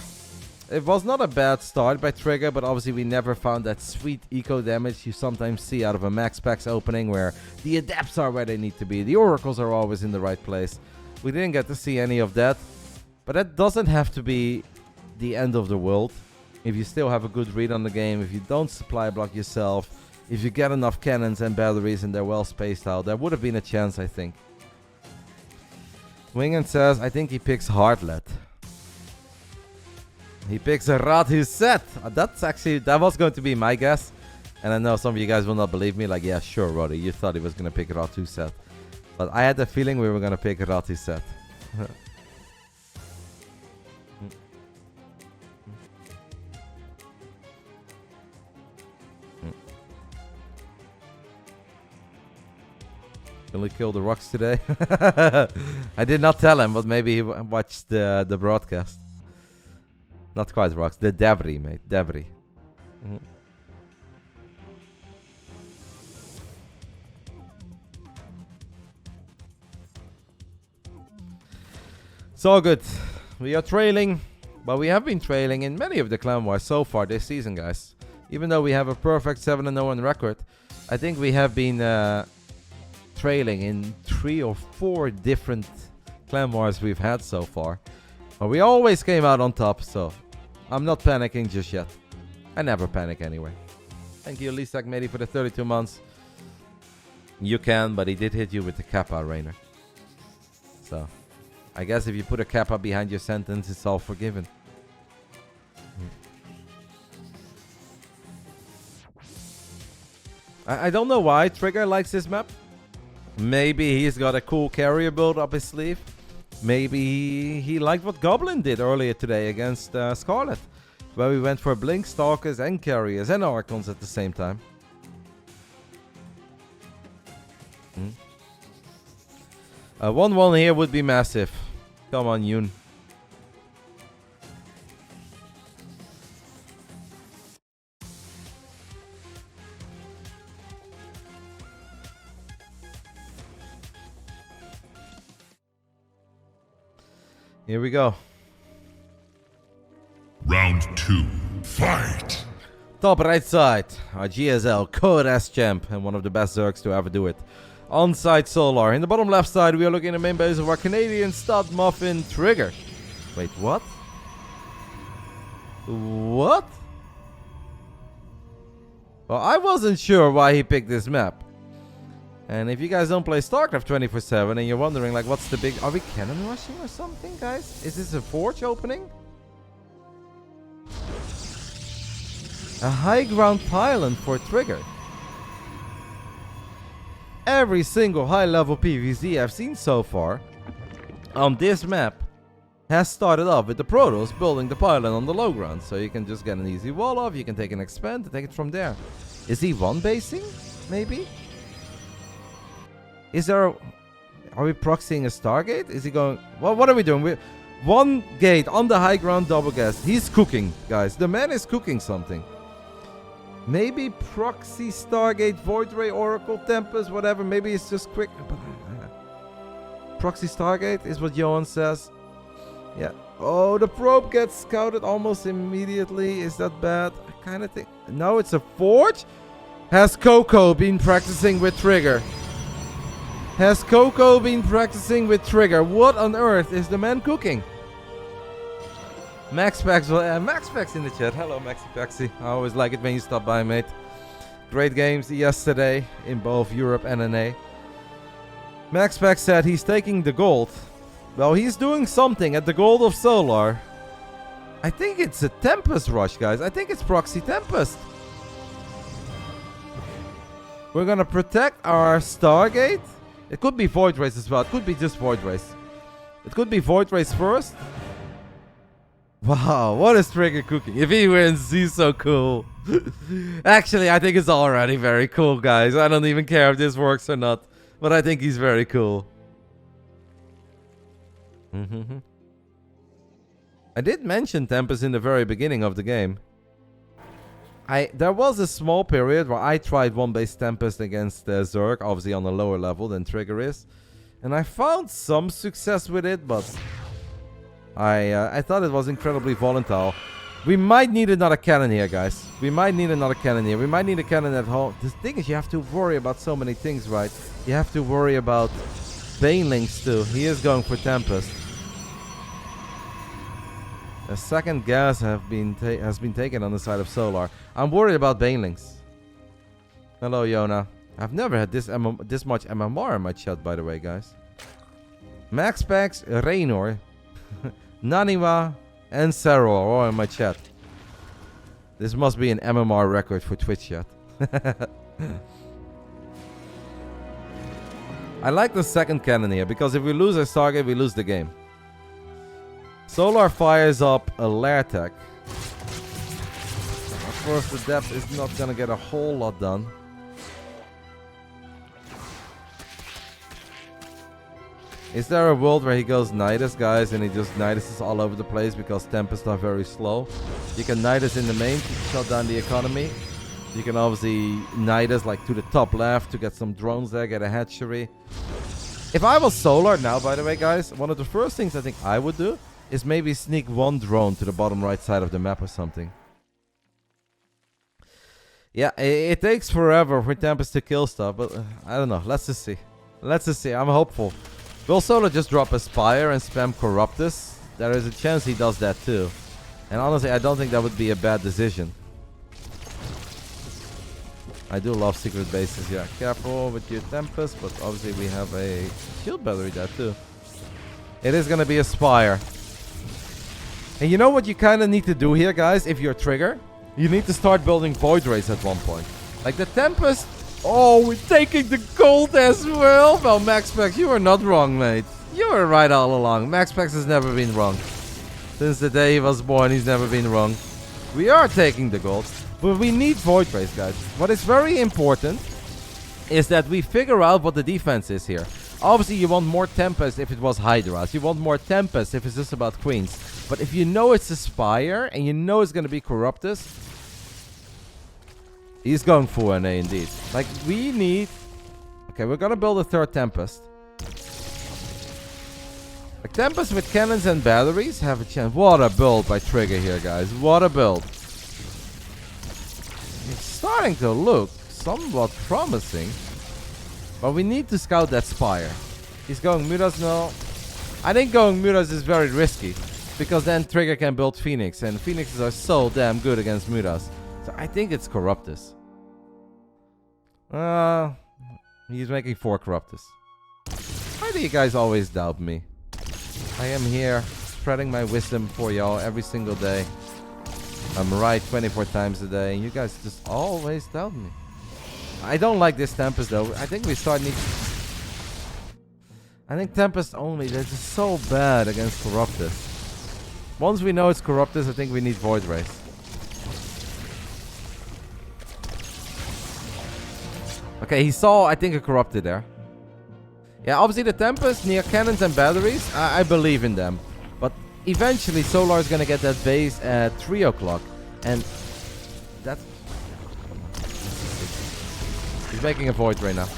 It was not a bad start by Trigger, but obviously we never found that sweet eco damage you sometimes see out of a max packs opening where the adepts are where they need to be. The oracles are always in the right place. We didn't get to see any of that, but that doesn't have to be the end of the world. If you still have a good read on the game, if you don't supply block yourself, if you get enough cannons and batteries and they're well spaced out, there would have been a chance, I think. Wingen says, I think he picks Heartlet. He picks a Radhuset. That was going to be my guess. And I know some of you guys will not believe me. Like, yeah, sure, Roddy, you thought he was going to pick Radhuset. But I had the feeling we were going to pick Radhuset. Will he kill the rocks today? I did not tell him, but maybe he watched the broadcast. Not quite rocks, the debris, mate, debris. It's all good. We are trailing, but we have been trailing in many of the clan wars so far this season, guys. Even though we have a perfect 7-0 record, I think we have been trailing in 3 or 4 different clan wars we've had so far. But we always came out on top, so I'm not panicking just yet. I never panic anyway. Thank you, Lisak Medi, for the 32 months. You can, but he did hit you with the kappa, Reynor. So, I guess if you put a kappa behind your sentence, it's all forgiven. I don't know why Trigger likes this map. Maybe he's got a cool carrier build up his sleeve. Maybe he liked what Goblin did earlier today against Scarlet, where we went for Blink, Stalkers and Carriers and Archons at the same time. 1-1 here would be massive. Come on, Yoon. Here we go. Round 2. Fight! Top right side, our GSL Code S champ and one of the best Zergs to ever do it. ONSYDE Solar. In the bottom left side, we are looking at the main base of our Canadian stud Muffin Trigger. Wait, what? What? Well, I wasn't sure why he picked this map. And if you guys don't play StarCraft 24/7 and you're wondering, like, what's the big... Are we cannon rushing or something, guys? Is this a forge opening? A high ground pylon for Trigger. Every single high level PvZ I've seen so far on this map has started off with the Protoss building the pylon on the low ground. So you can just get an easy wall off, you can take an expand and take it from there. Is he one basing? Maybe? Is there a... Are we proxying a Stargate? Is he going... Well, what are we doing? One gate on the high ground double gas. He's cooking, guys. The man is cooking something. Maybe proxy Stargate, Void Ray, Oracle, Tempest, whatever. Maybe it's just quick. Proxy Stargate is what Johan says. Yeah. Oh, the probe gets scouted almost immediately. Is that bad? I kind of think... No, it's a forge? Has Coco been practicing with Trigger? Has Coco been practicing with Trigger? What on earth is the man cooking? MaxPax in the chat. Hello, MaxiPaxi. I always like it when you stop by, mate. Great games yesterday in both Europe and NA. MaxPax said he's taking the gold. Well, he's doing something at the gold of Solar. I think it's a Tempest rush, guys. I think it's Proxy Tempest. We're gonna protect our Stargate. It could be Void Race as well. It could be just Void Race. It could be Void Race first. Wow, what is Trigger cooking? If he wins, he's so cool. Actually, I think it's already very cool, guys. I don't even care if this works or not. But I think he's very cool. I did mention Tempest in the very beginning of the game. There was a small period where I tried one-base Tempest against Zerg, obviously on a lower level than Trigger is. And I found some success with it, but I thought it was incredibly volatile. We might need another cannon here, guys. We might need another cannon here. We might need a cannon at home. The thing is, you have to worry about so many things, right? You have to worry about Banelings too. He is going for Tempest. A second gas has been taken on the side of Solar. I'm worried about Banelings. Hello, Yona. I've never had this much MMR in my chat, by the way, guys. MaxPax, Reynor, Naniwa, and Serral are all in my chat. This must be an MMR record for Twitch chat. I like the second cannon here, because if we lose a Stargate, we lose the game. Solar fires up a lair tech. Of course, the depth is not gonna get a whole lot done. Is there a world where he goes Nidus, guys, and he just Niduses all over the place because Tempests are very slow? You can Nidus in the main to shut down the economy. You can obviously Nidus like to the top left to get some drones there, get a hatchery. If I was Solar now, by the way, guys, one of the first things I think I would do is maybe sneak one drone to the bottom right side of the map or something. Yeah, it takes forever for Tempest to kill stuff, but I don't know. Let's just see. Let's just see. I'm hopeful. Will Solar just drop a Spire and spam Corruptus? There is a chance he does that too. And honestly, I don't think that would be a bad decision. I do love secret bases, yeah. Careful with your Tempest, but obviously we have a shield battery there too. It is gonna be a Spire. And you know what you kind of need to do here, guys, if you're Trigger? You need to start building Void Rays at one point. Like the Tempest... Oh, we're taking the gold as well. Well, MaxPax, you were not wrong, mate. You were right all along. MaxPax has never been wrong. Since the day he was born, he's never been wrong. We are taking the gold. But we need Void Rays, guys. What is very important is that we figure out what the defense is here. Obviously, you want more Tempest if it was Hydras. You want more Tempest if it's just about Queens. But if you know it's a Spire and you know it's going to be Corruptus, he's going for NA indeed. Like, we need... Okay, we're going to build a third Tempest. Like, Tempest with cannons and batteries have a chance. What a build by Trigger here, guys. What a build. It's starting to look somewhat promising. But we need to scout that Spire. He's going Mutas now. I think going Mutas is very risky. Because then Trigger can build Phoenix. And Phoenixes are so damn good against Mutas. So I think it's Corruptus. He's making 4 Corruptus. Why do you guys always doubt me? I am here spreading my wisdom for y'all every single day. I'm right 24 times a day. And you guys just always doubt me. I don't like this Tempest though. I think we start need... I think Tempest only. They're just so bad against Corruptus. Once we know it's Corruptus, I think we need Void Rays. Okay, he saw, I think, a Corrupted there. Yeah, obviously the Tempest near cannons and batteries, I believe in them. But eventually Solar is going to get that base at 3 o'clock. And that's... He's making a Void Ray now.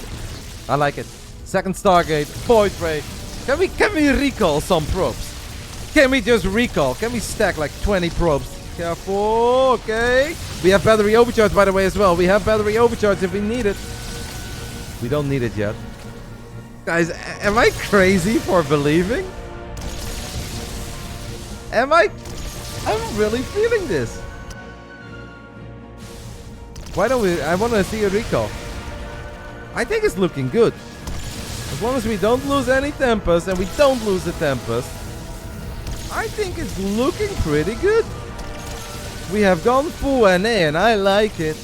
I like it. Second Stargate, Void Ray. Can we recall some probes? Can we just recall? Can we stack like 20 probes? Careful, okay. We have battery overcharge, by the way, as well. We have battery overcharge if we need it. We don't need it yet. Guys, am I crazy for believing? I'm really feeling this. Why don't we... I want to see a recall. I think it's looking good. As long as we don't lose any Tempest and we don't lose the Tempest, I think it's looking pretty good. We have gone full NA and I like it.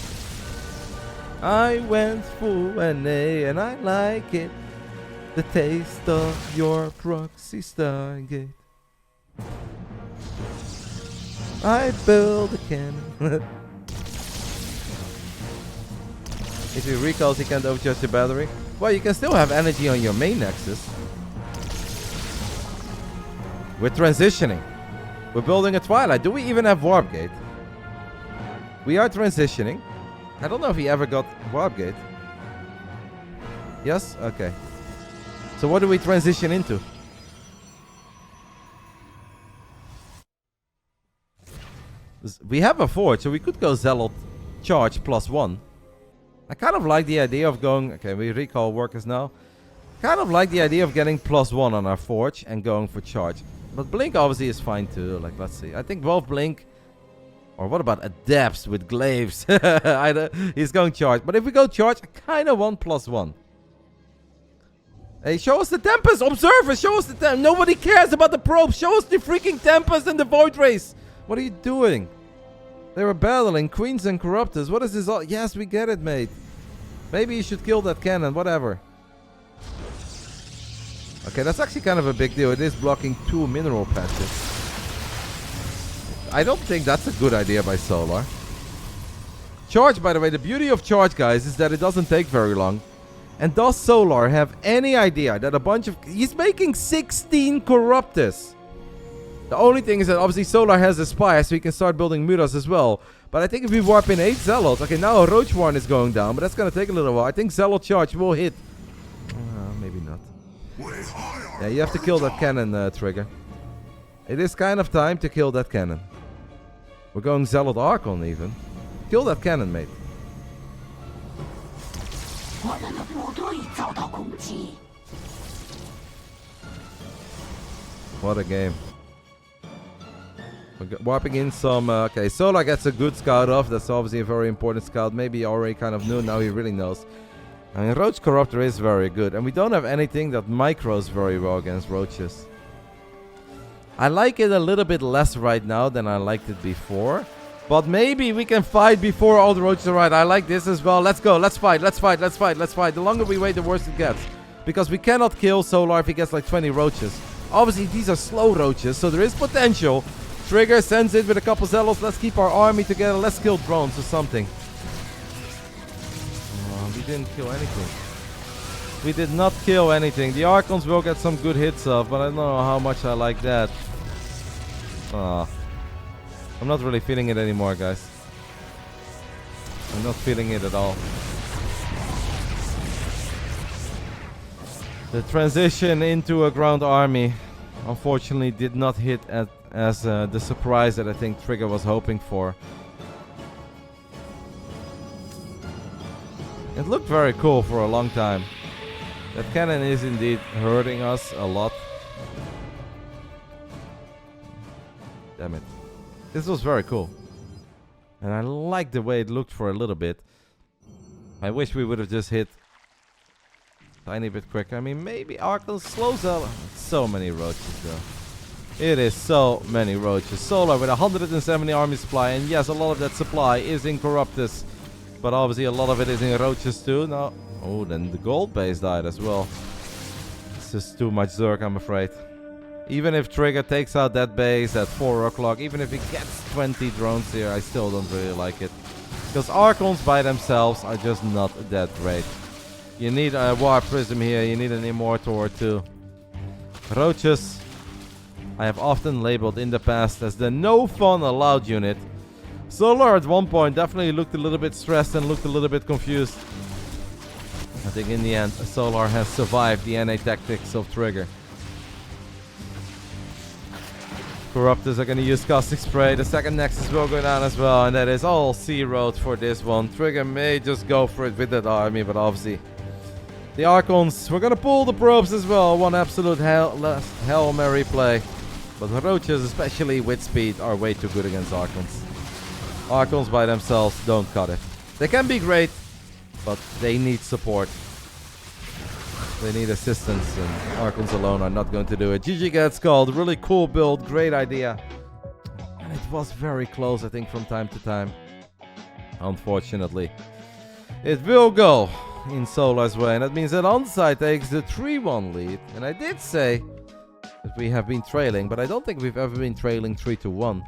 I went full NA and I like it. The taste of your proxy Stargate. I build a cannon. If he recalls, he can't overcharge the battery. Well, you can still have energy on your main nexus. We're transitioning. We're building a Twilight. Do we even have Warp Gate? We are transitioning. I don't know if he ever got Warp Gate. Yes? Okay. So what do we transition into? We have a Forge, so we could go Zealot Charge +1. I kind of like the idea of going... Okay, we recall workers now. Kind of like the idea of getting +1 on our Forge and going for Charge. But Blink obviously is fine too. Like, let's see. I think both Blink... Or what about Adepts with Glaives? He's going Charge. But if we go Charge, I kind of want +1. Hey, show us the Tempest! Observer, show us the Tempest! Nobody cares about the probes! Show us the freaking Tempest and the Void Rays! What are you doing? They were battling Queens and Corruptors. What is this all? Yes, we get it, mate. Maybe you should kill that cannon. Whatever. Okay, that's actually kind of a big deal. It is blocking 2 mineral patches. I don't think that's a good idea by Solar. Charge, by the way, the beauty of Charge, guys, is that it doesn't take very long. And does Solar have any idea that a bunch of... He's making 16 Corruptus. The only thing is that obviously Solar has a Spire, so he can start building Mutas as well. But I think if we warp in 8 Zealots... Okay, now a Roach Warren is going down, but that's going to take a little while. I think Zealot Charge will hit. Maybe not. Yeah, you have to kill that cannon, Trigger. It is kind of time to kill that cannon. We're going Zealot Archon even. Kill that cannon, mate. What a game. We're warping in some... okay, Solar gets a good scout off. That's obviously a very important scout. Maybe he already kind of knew. Now he really knows. I mean, Roach Corruptor is very good. And we don't have anything that micros very well against Roaches. I like it a little bit less right now than I liked it before. But maybe we can fight before all the Roaches arrive. I like this as well. Let's go. Let's fight. Let's fight. Let's fight. Let's fight. The longer we wait, the worse it gets. Because we cannot kill Solar if he gets like 20 Roaches. Obviously, these are slow Roaches, so there is potential. Trigger sends it with a couple Zealots. Let's keep our army together. Let's kill drones or something. Oh, we didn't kill anything. We did not kill anything. The Archons will get some good hits off, but I don't know how much I like that. Oh. I'm not really feeling it anymore, guys. I'm not feeling it at all. The transition into a ground army, unfortunately, did not hit as the surprise that I think Trigger was hoping for. It looked very cool for a long time. That cannon is indeed hurting us a lot. Damn it. This was very cool. And I liked the way it looked for a little bit. I wish we would have just hit a tiny bit quicker. I mean, maybe Archon slows up. So many Roaches, though. It is so many Roaches. Solar with 170 army supply. And yes, a lot of that supply is in Corruptus. But obviously a lot of it is in Roaches too. No. Oh, then the gold base died as well. It's just too much Zerg, I'm afraid. Even if Trigger takes out that base at 4 o'clock, even if he gets 20 drones here, I still don't really like it. Because Archons by themselves are just not that great. You need a War Prism here, you need an Immortor or two. Roaches, I have often labeled in the past as the no fun allowed unit. Solar at one point definitely looked a little bit stressed and looked a little bit confused. I think in the end, Solar has survived the NA tactics of Trigger. Corruptors are going to use Caustic Spray. The second Nexus will go down as well. And that is all C-Road for this one. Trigger may just go for it with that army. But obviously, the Archons, we're going to pull the probes as well. One absolute Hail Mary play. But the Roaches, especially with speed, are way too good against Archons. Archons by themselves don't cut it. They can be great, but they need support. They need assistance, and Archons alone are not going to do it. GG gets called. Really cool build. Great idea. And it was very close, I think, from time to time. Unfortunately. It will go in Solar's way. And that means that ONSYDE takes the 3-1 lead. And I did say that we have been trailing, but I don't think we've ever been trailing 3-1.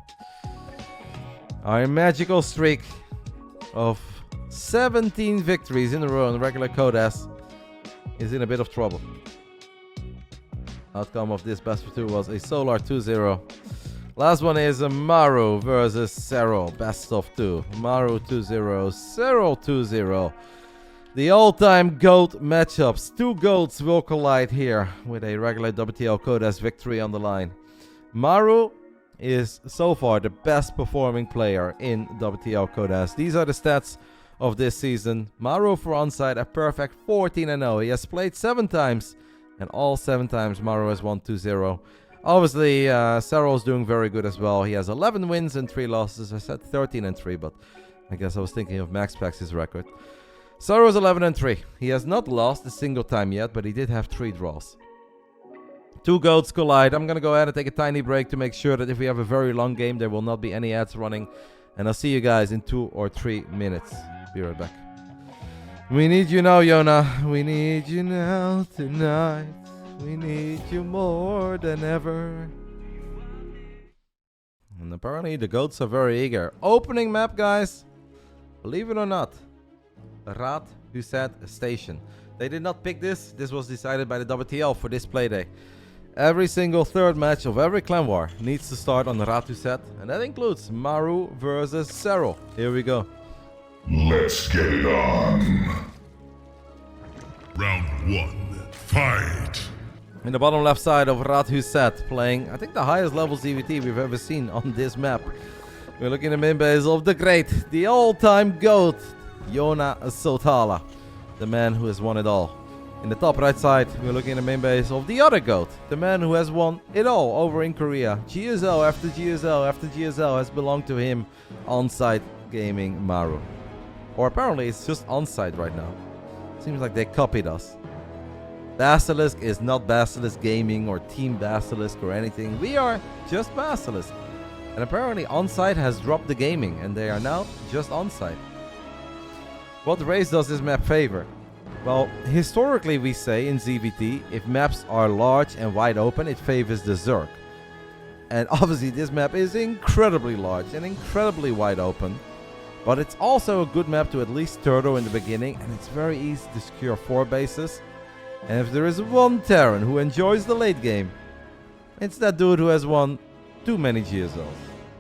Our magical streak of 17 victories in a row in regular Codas is in a bit of trouble. Outcome of this best of 2 was a Solar 2-0. Last one is a Maru versus Serral. Best of 2. Maru 2-0. Serral 2-0. The all-time GOAT matchups. 2 GOATs will collide here with a regular WTL Codas victory on the line. Maru is so far the best performing player in WTL Codas. These are the stats of this season. Maru for ONSYDE a perfect 14-0. He has played 7 times, and all 7 times Maru has won 2-0. Obviously, Serral is doing very good as well. He has 11 wins and 3 losses. I said 13-3, but I guess I was thinking of Max Pax's record. Serral is 11-3. He has not lost a single time yet, but he did have 3 draws. 2 GOATs collide. I'm going to go ahead and take a tiny break to make sure that if we have a very long game, there will not be any ads running. And I'll see you guys in 2 or 3 minutes. Be right back. We need you now, Yona. We need you now tonight. We need you more than ever. And apparently the goats are very eager. Opening map, guys. Believe it or not. RotterdaM Station. They did not pick this. This was decided by the WTL for this playday. Every single third match of every clan war needs to start on RotterdaM, and that includes Maru versus Serral. Here we go. Let's get it on. Round 1. Fight. In the bottom left side of RotterdaM, playing, I think, the highest level CVT we've ever seen on this map. We're looking at the main base of the great, the all-time GOAT, Yona Sotala, the man who has won it all. In the top right side, we're looking at the main base of the other GOAT, the man who has won it all over in Korea. GSL after GSL after GSL has belonged to him. ONSYDE Gaming Maru. Or apparently it's just ONSYDE right now. Seems like they copied us. Basilisk is not Basilisk Gaming or Team Basilisk or anything. We are just Basilisk. And apparently ONSYDE has dropped the gaming and they are now just ONSYDE. What race does this map favor? Well, historically we say in ZVT, if maps are large and wide open, it favors the Zerg. And obviously this map is incredibly large and incredibly wide open. But it's also a good map to at least turtle in the beginning, and it's very easy to secure 4 bases. And if there is one Terran who enjoys the late game, it's that dude who has won too many GSLs.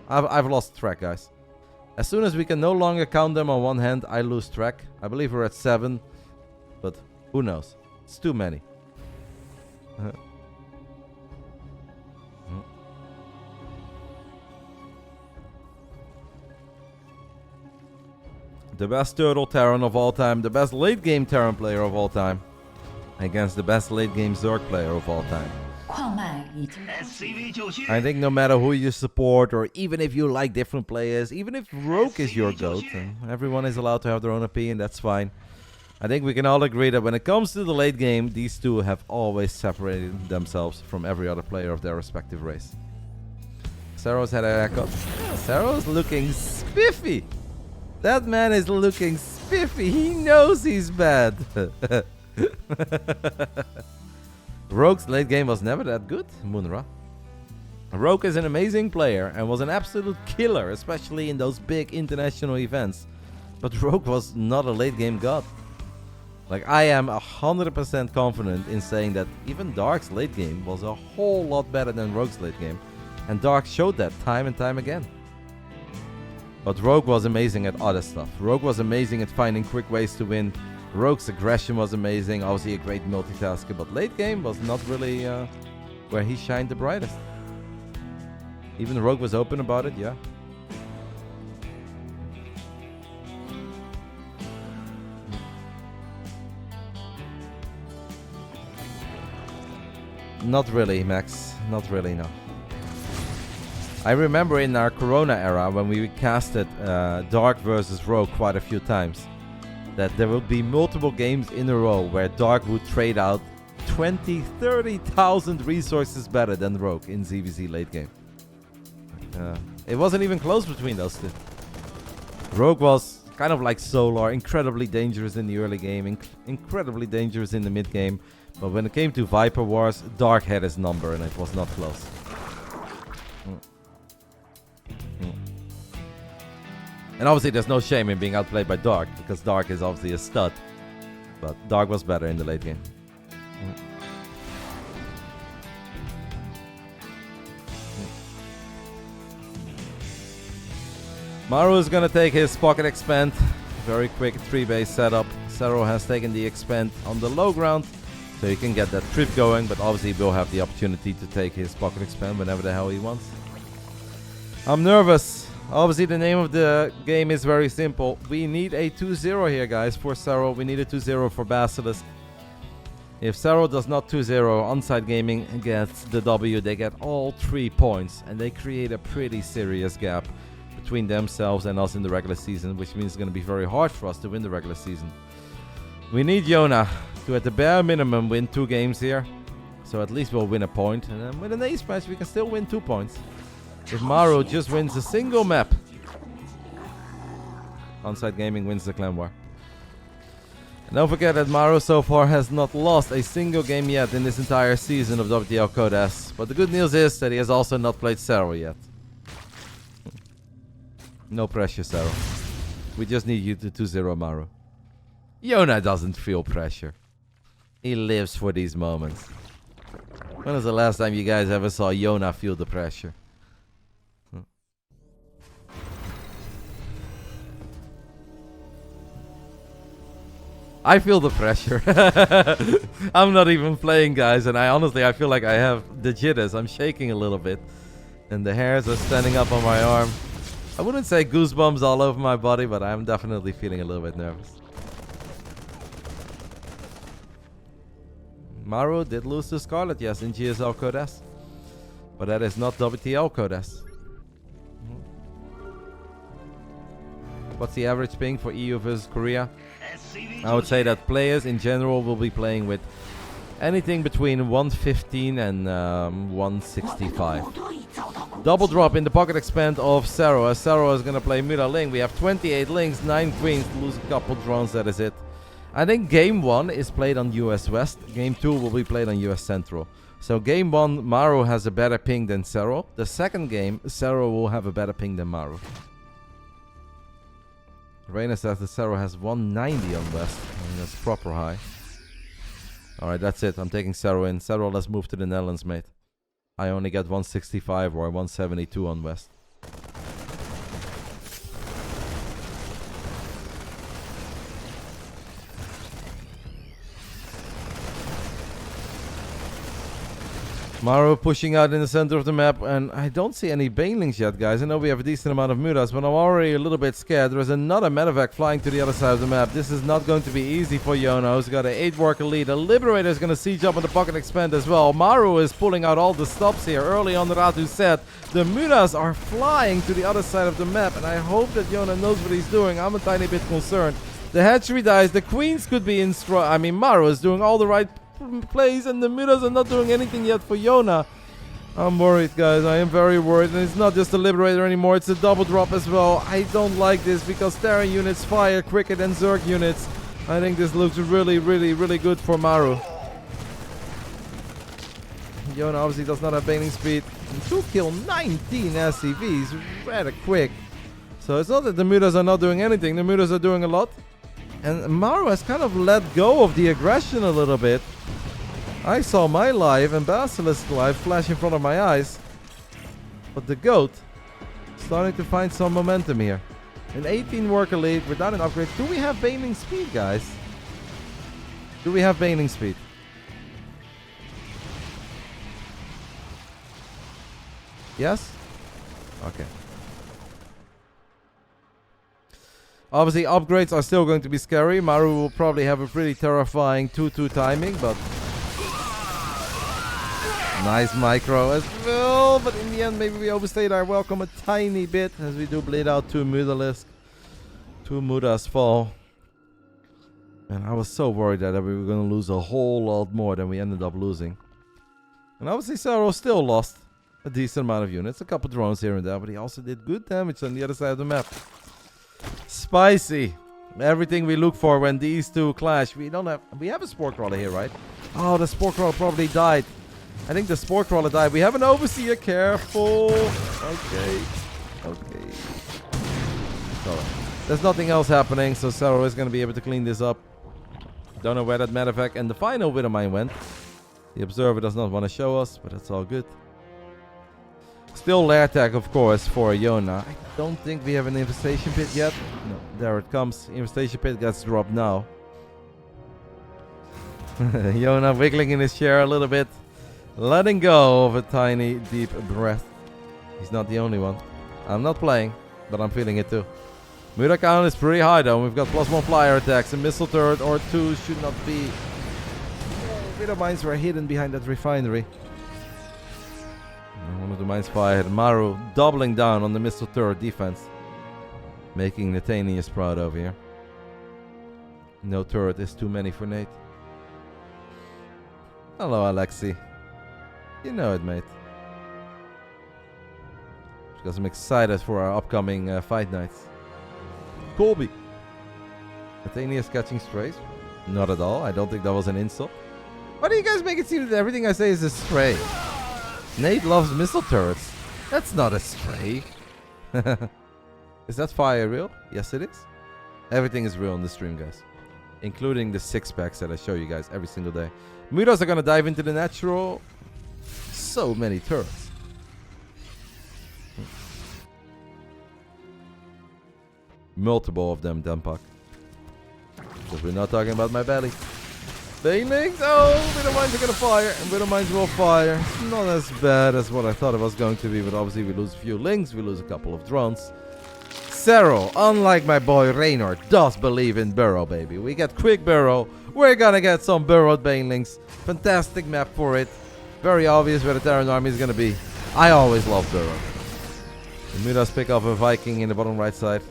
I've lost track, guys. As soon as we can no longer count them on one hand, I lose track. I believe we're at 7, but who knows? It's too many. The best turtle Terran of all time, the best late game Terran player of all time, against the best late game Zerg player of all time. I think no matter who you support, or even if you like different players, even if Rogue is your GOAT, and everyone is allowed to have their own opinion, that's fine. I think we can all agree that when it comes to the late game, these two have always separated themselves from every other player of their respective race. Serral's had a haircut. Serral's looking spiffy. That man is looking spiffy. He knows he's bad. Rogue's late game was never that good, Munra. Rogue is an amazing player and was an absolute killer, especially in those big international events. But Rogue was not a late game god. Like, I am 100% confident in saying that even Dark's late game was a whole lot better than Rogue's late game. And Dark showed that time and time again. But Rogue was amazing at other stuff. Rogue was amazing at finding quick ways to win. Rogue's aggression was amazing, obviously a great multitasker, but late game was not really where he shined the brightest. Even Rogue was open about it, yeah. Not really, Max. Not really, no. I remember in our Corona era when we casted Dark versus Rogue quite a few times, that there would be multiple games in a row where Dark would trade out 20, 30,000 resources better than Rogue in ZVZ late game. It wasn't even close between those two. Rogue was kind of like Solar, incredibly dangerous in the early game, incredibly dangerous in the mid game. But when it came to Viper Wars, Dark had his number and it was not close. And obviously there's no shame in being outplayed by Dark, because Dark is obviously a stud. But Dark was better in the late game. Maru is gonna take his pocket expand. Very quick 3-base setup. Serral has taken the expand on the low ground, so he can get that trip going, but obviously he will have the opportunity to take his pocket expand whenever the hell he wants. I'm nervous. Obviously the name of the game is very simple. We need a 2-0 here, guys, for Serral. We need a 2-0 for Basilisk. If Serral does not 2-0, ONSYDE Gaming gets the W. They get all 3 points, and they create a pretty serious gap between themselves and us in the regular season, which means it's going to be very hard for us to win the regular season. We need Yona to, at the bare minimum, win 2 games here. So at least we'll win a point. And then with an ace match, we can still win 2 points. If Maru just wins a single map, ONSYDE Gaming wins the clan war. And don't forget that Maru so far has not lost a single game yet in this entire season of WTL Code S. But the good news is that he has also not played Serral yet. No pressure, Serral. We just need you to 2-0 Maru. Yona doesn't feel pressure. He lives for these moments. When was the last time you guys ever saw Yona feel the pressure? I feel the pressure. I'm not even playing, guys, and I feel like I have the jitters. I'm shaking a little bit, and the hairs are standing up on my arm. I wouldn't say goosebumps all over my body, but I'm definitely feeling a little bit nervous. Maru did lose to Scarlet, yes, in GSL Code S. But that is not WTL Code S. What's the average ping for EU versus Korea? I would say that players in general will be playing with anything between 115 and 165. Double drop in the pocket expand of Serral. As Serral is going to play Mira Ling. We have 28 links, 9 queens, lose a couple drones, that is it. I think game 1 is played on US West. Game 2 will be played on US Central. So game 1, Maru has a better ping than Serral. The second game, Serral will have a better ping than Maru. Reynor says that Serral has 190 on West. I mean, that's proper high. Alright, that's it. I'm taking Serral in. Serral, let's move to the Netherlands, mate. I only get 165 or 172 on West. Maru pushing out in the center of the map, and I don't see any banelings yet, guys. I know we have a decent amount of mutas, but I'm already a little bit scared. There's another medevac flying to the other side of the map. This is not going to be easy for Yona, who's got an 8-worker lead. A Liberator is going to siege up on the pocket expand as well. Maru is pulling out all the stops here. Early on, Ratu said the mutas are flying to the other side of the map, and I hope that Yona knows what he's doing. I'm a tiny bit concerned. The hatchery dies. The queens could be in I mean, Maru is doing all the right plays, and the mutas are not doing anything yet for Yona. I'm worried, guys. I am very worried. And it's not just a Liberator anymore. It's a double drop as well. I don't like this because Terran units fire quicker than Zerg units. I think this looks really, really, really good for Maru. Yona obviously does not have baning speed. 2 kill 19 SCVs. Rather quick. So it's not that the mutas are not doing anything. The mutas are doing a lot. And Maru has kind of let go of the aggression a little bit. I saw my live and Basilisk live flash in front of my eyes. But the GOAT starting to find some momentum here. An 18 worker lead without an upgrade. Do we have baning speed, guys? Do we have baning speed? Yes? Okay. Obviously, upgrades are still going to be scary. Maru will probably have a pretty terrifying 2-2 timing, but... Nice micro as well, but in the end, maybe we overstayed our welcome a tiny bit as we do bleed out 2 Mutalisk. 2 Mutas fall. And I was so worried that we were going to lose a whole lot more than we ended up losing. And obviously, Serral still lost a decent amount of units. A couple drones here and there, but he also did good damage on the other side of the map. Spicy. Everything we look for when these two clash. We have a Spore Crawler here, right? Oh, the Spore Crawler probably died. I think the Spore Crawler died. We have an Overseer. Careful. Okay. Okay. Alright. There's nothing else happening, so Serral is going to be able to clean this up. Don't know where that medevac and the final Widowmine went. The Observer does not want to show us, but that's all good. Still lair tag, of course, for Yona. I don't think we have an infestation pit yet. No, there it comes. Infestation pit gets dropped now. Yona wiggling in his chair a little bit. Letting go of a tiny, deep breath. He's not the only one. I'm not playing, but I'm feeling it too. Muta count is pretty high though. We've got +1 flyer attacks. A missile turret or 2 should not be... Widow mines were hidden behind that refinery. One of the mines fired. Maru doubling down on the missile turret defense. Making Nathanius proud over here. No turret is too many for Nate. Hello, Alexi. You know it, mate. Because I'm excited for our upcoming fight nights. Colby. Nathanius catching strays? Not at all. I don't think that was an insult. Why do you guys make it seem that everything I say is a stray? Nate loves missile turrets. That's not a stray. Is that fire real? Yes, it is. Everything is real on the stream, guys. Including the 6-packs that I show you guys every single day. Mutas are going to dive into the natural. So many turrets. Multiple of them, Dempak. Because we're not talking about my belly. Banelings! Oh, Widow Mines are going to fire. And Widow Mines will fire. It's not as bad as what I thought it was going to be. But obviously we lose a few links. We lose a couple of drones. Serral, unlike my boy Reynor, does believe in burrow, baby. We get quick burrow. We're gonna get some burrowed banelings. Fantastic map for it. Very obvious where the Terran army is gonna be. I always love burrow. The Mutas pick up a Viking in the bottom right side.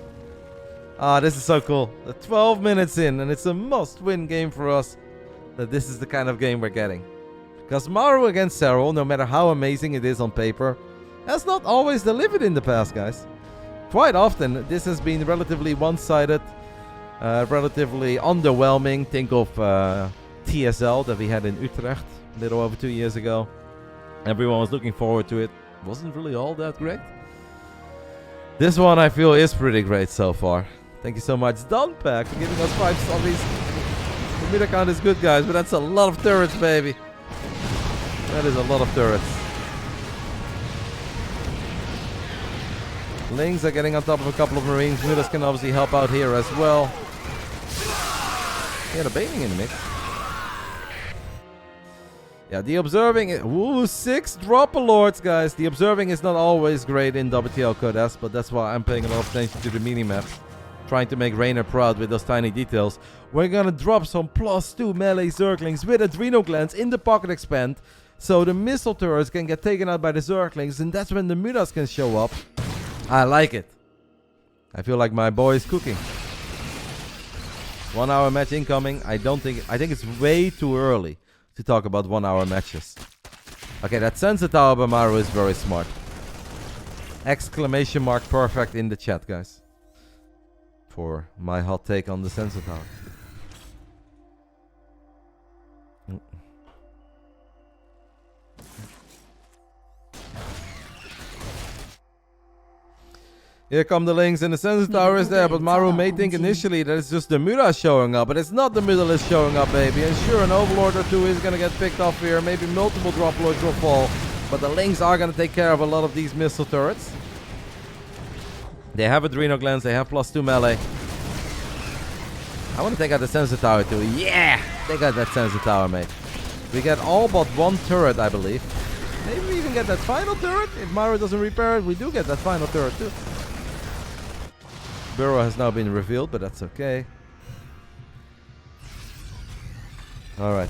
Ah, this is so cool. 12 minutes in, and it's a must-win game for us. That this is the kind of game we're getting. Because Maru against Serral, no matter how amazing it is on paper, has not always delivered in the past, guys. Quite often, this has been relatively one-sided, relatively underwhelming. Think of TSL that we had in Utrecht a little over 2 years ago. Everyone was looking forward to it. Wasn't really all that great. This one I feel is pretty great so far. Thank you so much, Dunpack, for giving us 5 zombies. The mid account is good, guys, but that's a lot of turrets, baby. That is a lot of turrets. Lings are getting on top of a couple of Marines. Mutas can obviously help out here as well. Yeah, the baiting in the mix. Yeah, the observing... Ooh, 6 dropper lords, guys. The observing is not always great in WTL Codes, but that's why I'm paying a lot of attention to the minimap. Trying to make Reynor proud with those tiny details. We're gonna drop some +2 melee Zerglings with adrenal glands in the pocket expand. So the missile turrets can get taken out by the Zerglings, and that's when the Mutas can show up. I like it. I feel like my boy is cooking. 1 hour match incoming. I think it's way too early to talk about 1 hour matches. Okay, that sensor tower by Maru is very smart. Exclamation mark perfect in the chat, guys. For my hot take on the sensor tower. Here come the links and the sensor tower is there, but Maru may think initially that it's just the Mutas showing up, but it's not the Mutalist showing up, baby. And sure, an Overlord or two is gonna get picked off here, maybe multiple drop lords will fall, but the links are gonna take care of a lot of these missile turrets. They have adrenal glands, they have +2 melee. I want to take out the sensor tower too. Yeah! Take out that sensor tower, mate. We get all but 1 turret, I believe. Maybe we even get that final turret. If Maru doesn't repair it, we do get that final turret too. Burrow has now been revealed, but that's okay. Alright.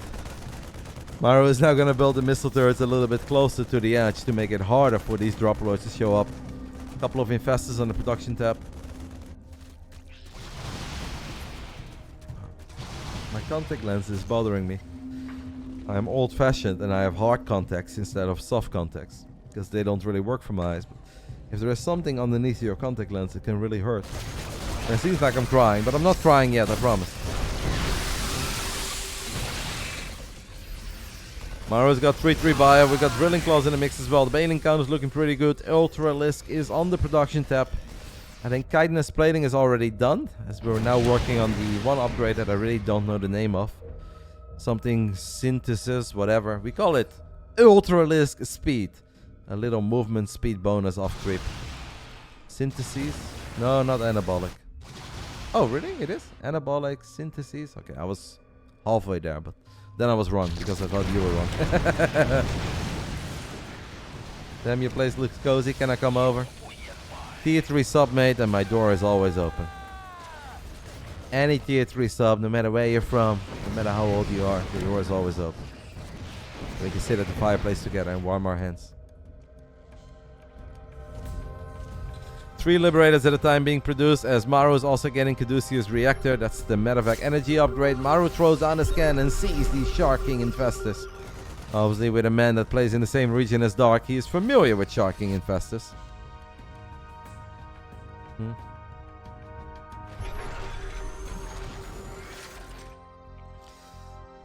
Maru is now going to build the missile turrets a little bit closer to the edge to make it harder for these drop lords to show up. A couple of infestors on the production tab. My contact lens is bothering me. I am old-fashioned and I have hard contacts instead of soft contacts. Because they don't really work for my eyes. But if there is something underneath your contact lens, it can really hurt. And it seems like I'm crying, but I'm not crying yet, I promise. Maru's got 3-3 bio. We got drilling claws in the mix as well. The bailing count is looking pretty good. Ultralisk is on the production tab. I think chitinous plating is already done, as we're now working on the one upgrade that I really don't know the name of. Something synthesis, whatever. We call it Ultralisk Speed. A little movement speed bonus off creep. Synthesis? No, not anabolic. Oh, really? It is? Anabolic synthesis? Okay, I was halfway there, but then I was wrong because I thought you were wrong. Damn, your place looks cozy. Can I come over? Tier 3 sub, mate, and my door is always open. Any tier 3 sub, no matter where you're from, no matter how old you are, the door is always open. We can sit at the fireplace together and warm our hands. 3 Liberators at a time being produced, as Maru is also getting Caduceus Reactor. That's the Medevac energy upgrade. Maru throws down a scan and sees these Shark King Infestors. Obviously, with a man that plays in the same region as Dark, he is familiar with Shark King Infestors.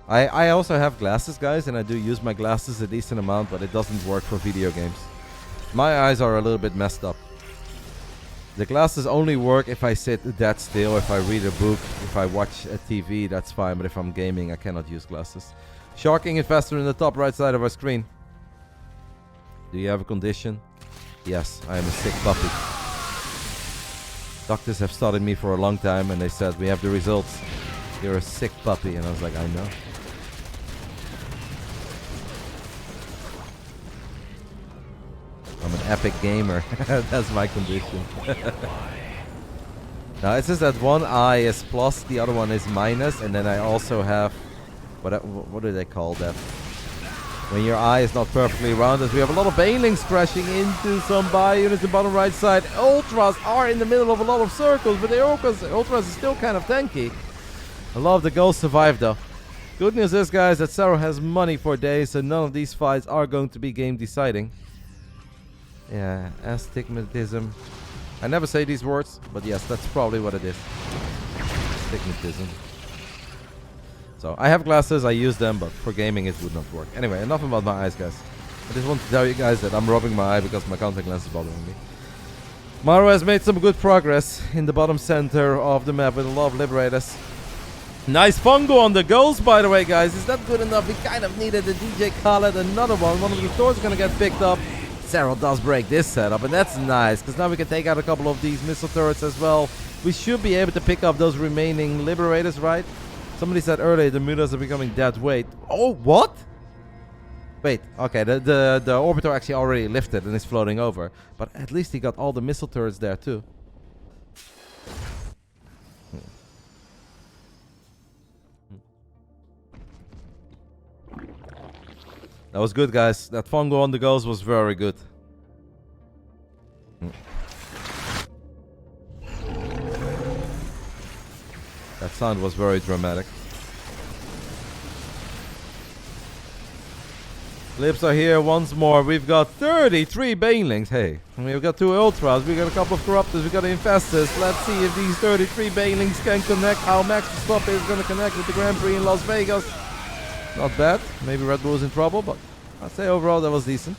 I also have glasses, guys, and I do use my glasses a decent amount, but it doesn't work for video games. My eyes are a little bit messed up. The glasses only work if I sit dead still, if I read a book, if I watch a TV, that's fine. But if I'm gaming, I cannot use glasses. Sharking investor in the top right side of our screen. Do you have a condition? Yes, I am a sick puppy. Doctors have studied me for a long time and they said, we have the results. You're a sick puppy. And I was like, I know. I'm an epic gamer. That's my condition. Now it says that one eye is plus, the other one is minus, and then I also have what do they call that? When your eye is not perfectly rounded. We have a lot of banelings crashing into some buy units in the bottom right side. Ultras are in the middle of a lot of circles, but the Ultras is still kind of tanky. A lot of the ghosts survive though. Good news is, guys, that Serral has money for days, so none of these fights are going to be game deciding. Yeah, astigmatism. I never say these words, but yes, that's probably what it is. Astigmatism. So, I have glasses, I use them, but for gaming it would not work. Anyway, enough about my eyes, guys. I just want to tell you guys that I'm rubbing my eye because my contact lens is bothering me. Maru has made some good progress in the bottom center of the map with a lot of liberators. Nice fungo on the goals, by the way, guys. Is that good enough? We kind of needed the DJ Khaled, another one. One of the doors is going to get picked up. Serral does break this setup, and that's nice, because now we can take out a couple of these missile turrets as well. We should be able to pick up those remaining liberators, right? Somebody said earlier the mutas are becoming dead weight. Oh, what? Wait, okay, the orbiter actually already lifted and is floating over. But at least he got all the missile turrets there, too. That was good, guys. That fungo on the goals was very good. That sound was very dramatic. Lips are here once more. We've got 33 banelings. Hey, we've got 2 ultras. We got a couple of corruptors. We got infestors. Let's see if these 33 banelings can connect. How Max Verstappen is going to connect with the Grand Prix in Las Vegas. Not bad. Maybe Red Bull is in trouble, but I'd say overall that was decent.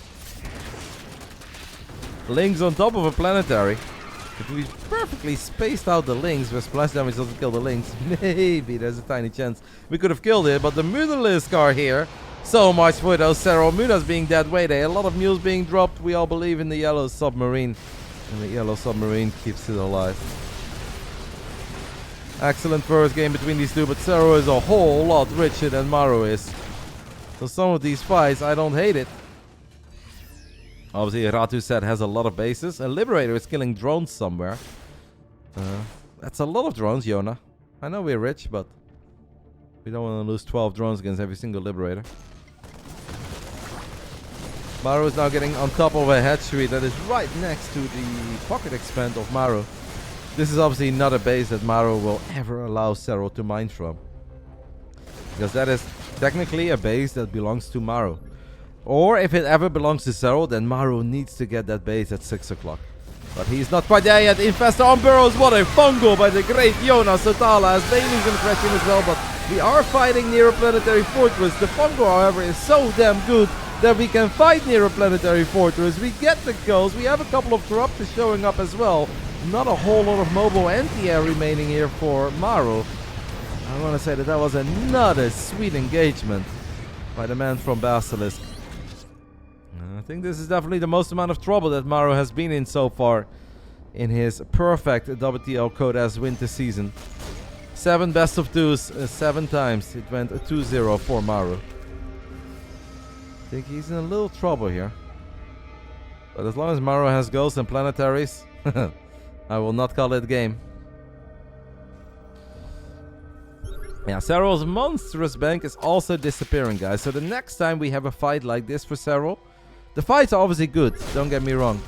Lings on top of a planetary. If we perfectly spaced out the Lings where splash damage doesn't kill the Lings, maybe there's a tiny chance we could have killed it. But the Mutalisk are here. So much for those Serral Mutas being dead weight. A lot of mules being dropped. We all believe in the yellow submarine. And the yellow submarine keeps it alive. Excellent first game between these two, but Serral is a whole lot richer than Maru is. So some of these fights, I don't hate it. Obviously, Ratu set has a lot of bases. A Liberator is killing drones somewhere. That's a lot of drones, Yona. I know we're rich, but we don't want to lose 12 drones against every single Liberator. Maru is now getting on top of a hatchery that is right next to the pocket expand of Maru. This is obviously not a base that Maru will ever allow Serral to mine from. Because that is technically a base that belongs to Maru. Or if it ever belongs to Serral, then Maru needs to get that base at 6 o'clock. But he's not quite there yet. Infestor on burrows. What a fungo by the great Yona Sotala. As Bailey's going to crash in as well. But we are fighting near a planetary fortress. The fungo, however, is so damn good that we can fight near a planetary fortress. We get the kills. We have a couple of corruptors showing up as well. Not a whole lot of mobile anti-air remaining here for Maru. I want to say that that was another sweet engagement by the man from Basilisk. I think this is definitely the most amount of trouble that Maru has been in so far in his perfect WTL code as winter season. 7 best of 2s, 7 times. It went 2-0 for Maru. I think he's in a little trouble here. But as long as Maru has ghosts and planetaries, I will not call it game. Yeah, Serral's monstrous bank is also disappearing, guys. So the next time we have a fight like this for Serral, the fights are obviously good, don't get me wrong.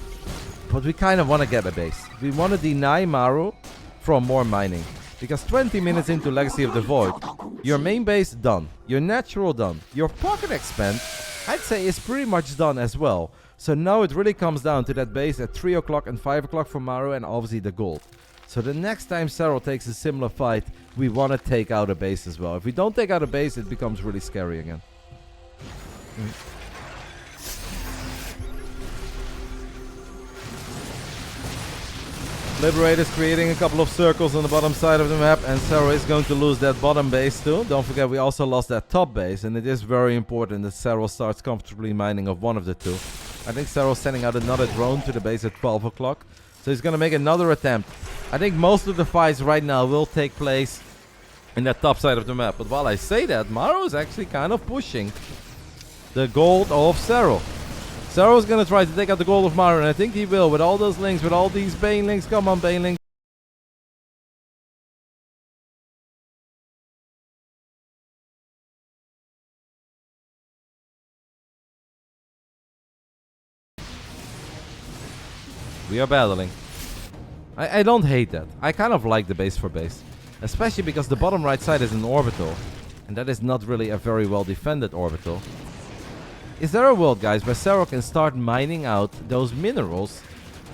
But we kind of want to get a base. We want to deny Maru from more mining. Because 20 minutes into Legacy of the Void, your main base done. Your natural done. Your pocket expand, I'd say, is pretty much done as well. So now it really comes down to that base at 3 o'clock and 5 o'clock for Maru and obviously the gold. So the next time Serral takes a similar fight, we want to take out a base as well. If we don't take out a base, it becomes really scary again. Liberator's creating a couple of circles on the bottom side of the map, and Serral is going to lose that bottom base too. Don't forget, we also lost that top base, and it is very important that Serral starts comfortably mining of one of the two. I think Serral's sending out another drone to the base at 12 o'clock, so he's going to make another attempt. I think most of the fights right now will take place in that top side of the map, but while I say that, Maru is actually kind of pushing the gold of Serral. Serral's gonna try to take out the gold of Maru, and I think he will with all those links, with all these banelings. Come on, banelings. We are battling. I don't hate that. I kind of like the base for base, especially because the bottom right side is an orbital, and that is not really a very well defended orbital. Is there a world, guys, where Serral can start mining out those minerals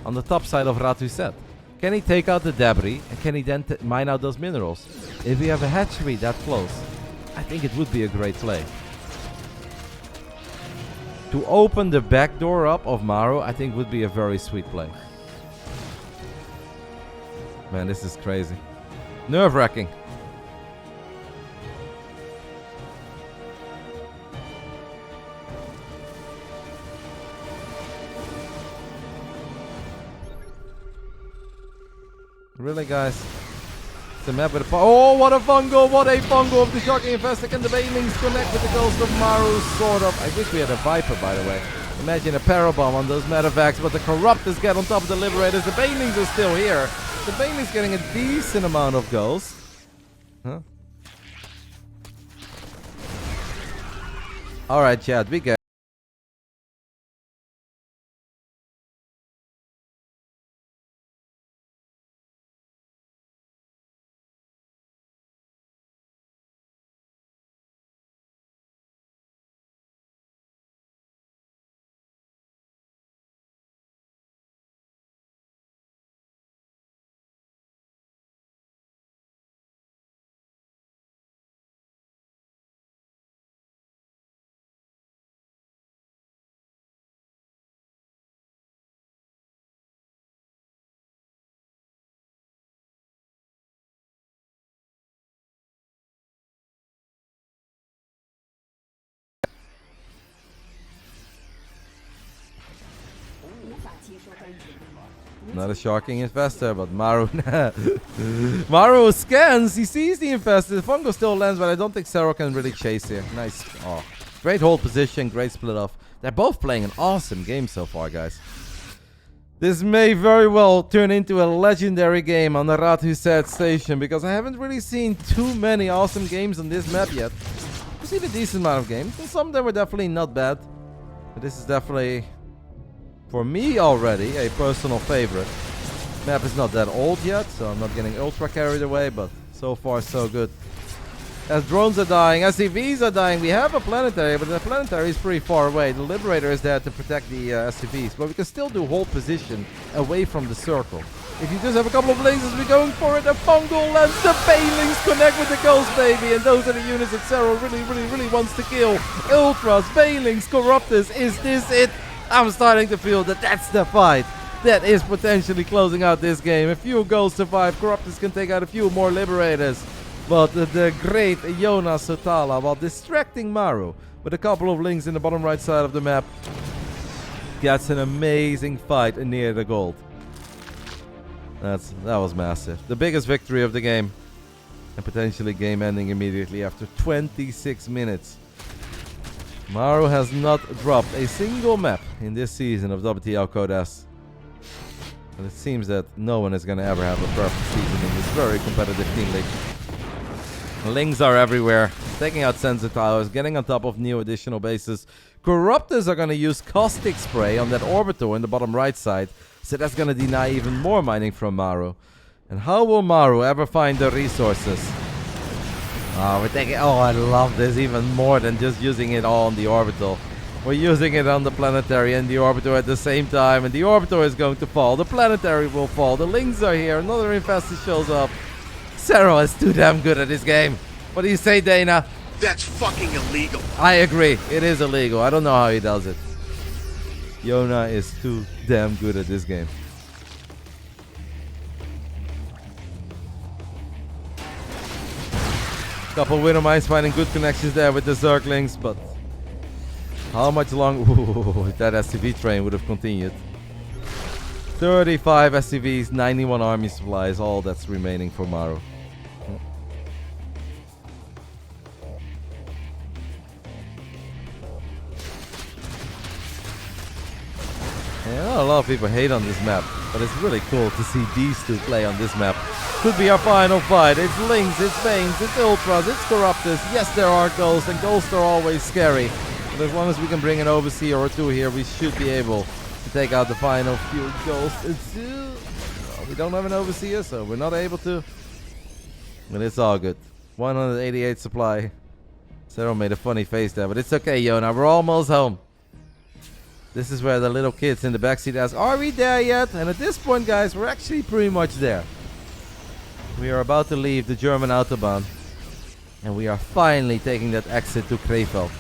on the top side of RotterdaM? Can he take out the debris, and can he then mine out those minerals? If we have a hatchery that close, I think it would be a great play. To open the back door up of Maru, I think would be a very sweet play. Man, this is crazy. Nerve-wracking. Really, guys? It's a map with a... Oh, what a fungo! What a fungo of the Shocking Infestor. Can the banelings connect with the ghost of Maru? Sort of. I wish we had a Viper, by the way. Imagine a Parabomb on those Metavacs, but the Corruptors get on top of the Liberators. The banelings are still here. The banelings getting a decent amount of goals. Huh? Alright, chat, we get... Not a Shocking Infestor, but Maru. Maru scans. He sees the Infestor. The Fungo still lands, but I don't think Serral can really chase here. Nice. Oh, great hold position. Great split off. They're both playing an awesome game so far, guys. This may very well turn into a legendary game on the RotterdaM station, because I haven't really seen too many awesome games on this map yet. I've seen a decent amount of games, and some of them were definitely not bad. But this is definitely, for me already, a personal favorite. Map is not that old yet, so I'm not getting ultra carried away, but so far so good. As drones are dying, SCVs are dying, we have a planetary, but the planetary is pretty far away. The Liberator is there to protect the SCVs, but we can still do hold position away from the circle. If you just have a couple of lasers, we're going for it. A fungal and the Banelings connect with the Ghost Baby, and those are the units that Serral really wants to kill. Ultras, Banelings, Corruptors, is this it? I'm starting to feel that that's the fight that is potentially closing out this game. A few goals survive, Corruptors can take out a few more Liberators. But the great Yona Sotala, while distracting Maru with a couple of links in the bottom right side of the map, gets an amazing fight near the gold. That was massive. The biggest victory of the game. And potentially game ending immediately after 26 minutes. Maru has not dropped a single map in this season of WTL Code S. And it seems that no one is going to ever have a perfect season in this very competitive team league. Lings are everywhere, taking out sensor towers, getting on top of new additional bases. Corruptors are going to use Caustic Spray on that orbital in the bottom right side, so that's going to deny even more mining from Maru. And how will Maru ever find the resources? Oh, we're taking... Oh, I love this even more than just using it all on the orbital. We're using it on the planetary and the orbital at the same time, and the orbital is going to fall. The planetary will fall. The Lings are here. Another infestor shows up. Serral is too damn good at this game. What do you say, Dana? That's fucking illegal. I agree. It is illegal. I don't know how he does it. Yona is too damn good at this game. Couple Winter Mines finding good connections there with the Zerglings, but how much longer? Ooh, that SCV train would have continued. 35 SCVs, 91 army supplies, all that's remaining for Maru. Yeah, a lot of people hate on this map, but it's really cool to see these two play on this map. Could be our final fight. It's Lynx, it's Veins, it's Ultras, it's Corruptus. Yes, there are Ghosts, and Ghosts are always scary. But as long as we can bring an Overseer or two here, we should be able to take out the final few Ghosts. We don't have an Overseer, so we're not able to. But it's all good. 188 supply. Serral made a funny face there, but it's okay, Yona. We're almost home. This is where the little kids in the backseat ask, are we there yet? And at this point, guys, we're actually pretty much there. We are about to leave the German Autobahn. And we are finally taking that exit to Krefeld.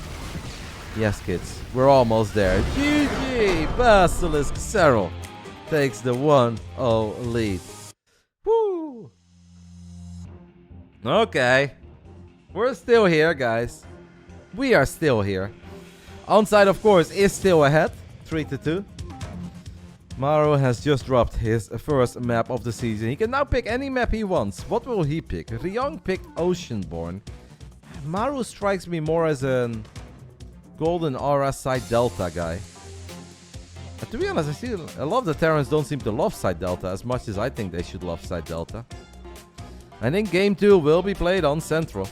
Yes, kids, we're almost there. GG! Basilisk Serral takes the 1-0 lead. Woo! Okay. We're still here, guys. We are still here. ONSYDE, of course, is still ahead. 3-2. Maru has just dropped his first map of the season. He can now pick any map he wants. What will he pick? Ryung picked Oceanborn. Maru strikes me more as a Golden Aura side Delta guy. But to be honest, I see a lot of the Terrans don't seem to love side Delta as much as I think they should love side Delta. I think Game 2 will be played on Central.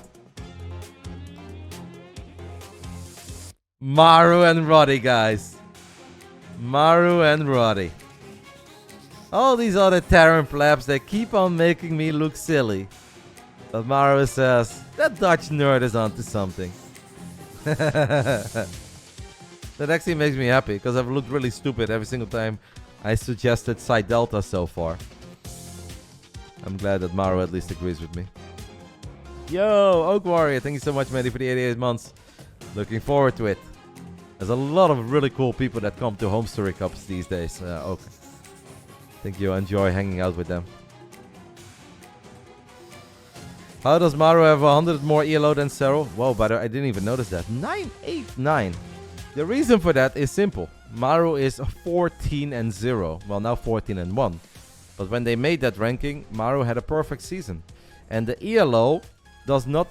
Maru and Roddy, guys. Maru and Roddy. All these other Terran plebs, they keep on making me look silly. But Maru says, that Dutch nerd is onto something. That actually makes me happy, because I've looked really stupid every single time I suggested Side Delta so far. I'm glad that Maru at least agrees with me. Yo, Oak Warrior, thank you so much, matey, for the 88 months. Looking forward to it. There's a lot of really cool people that come to Home Story Cups these days. Oak. I think you enjoy hanging out with them. How does Maru have 100 more ELO than Serral? Whoa, but I didn't even notice that. 989. The reason for that is simple. Maru is 14-0. Well, now 14-1. But when they made that ranking, Maru had a perfect season. And the ELO does not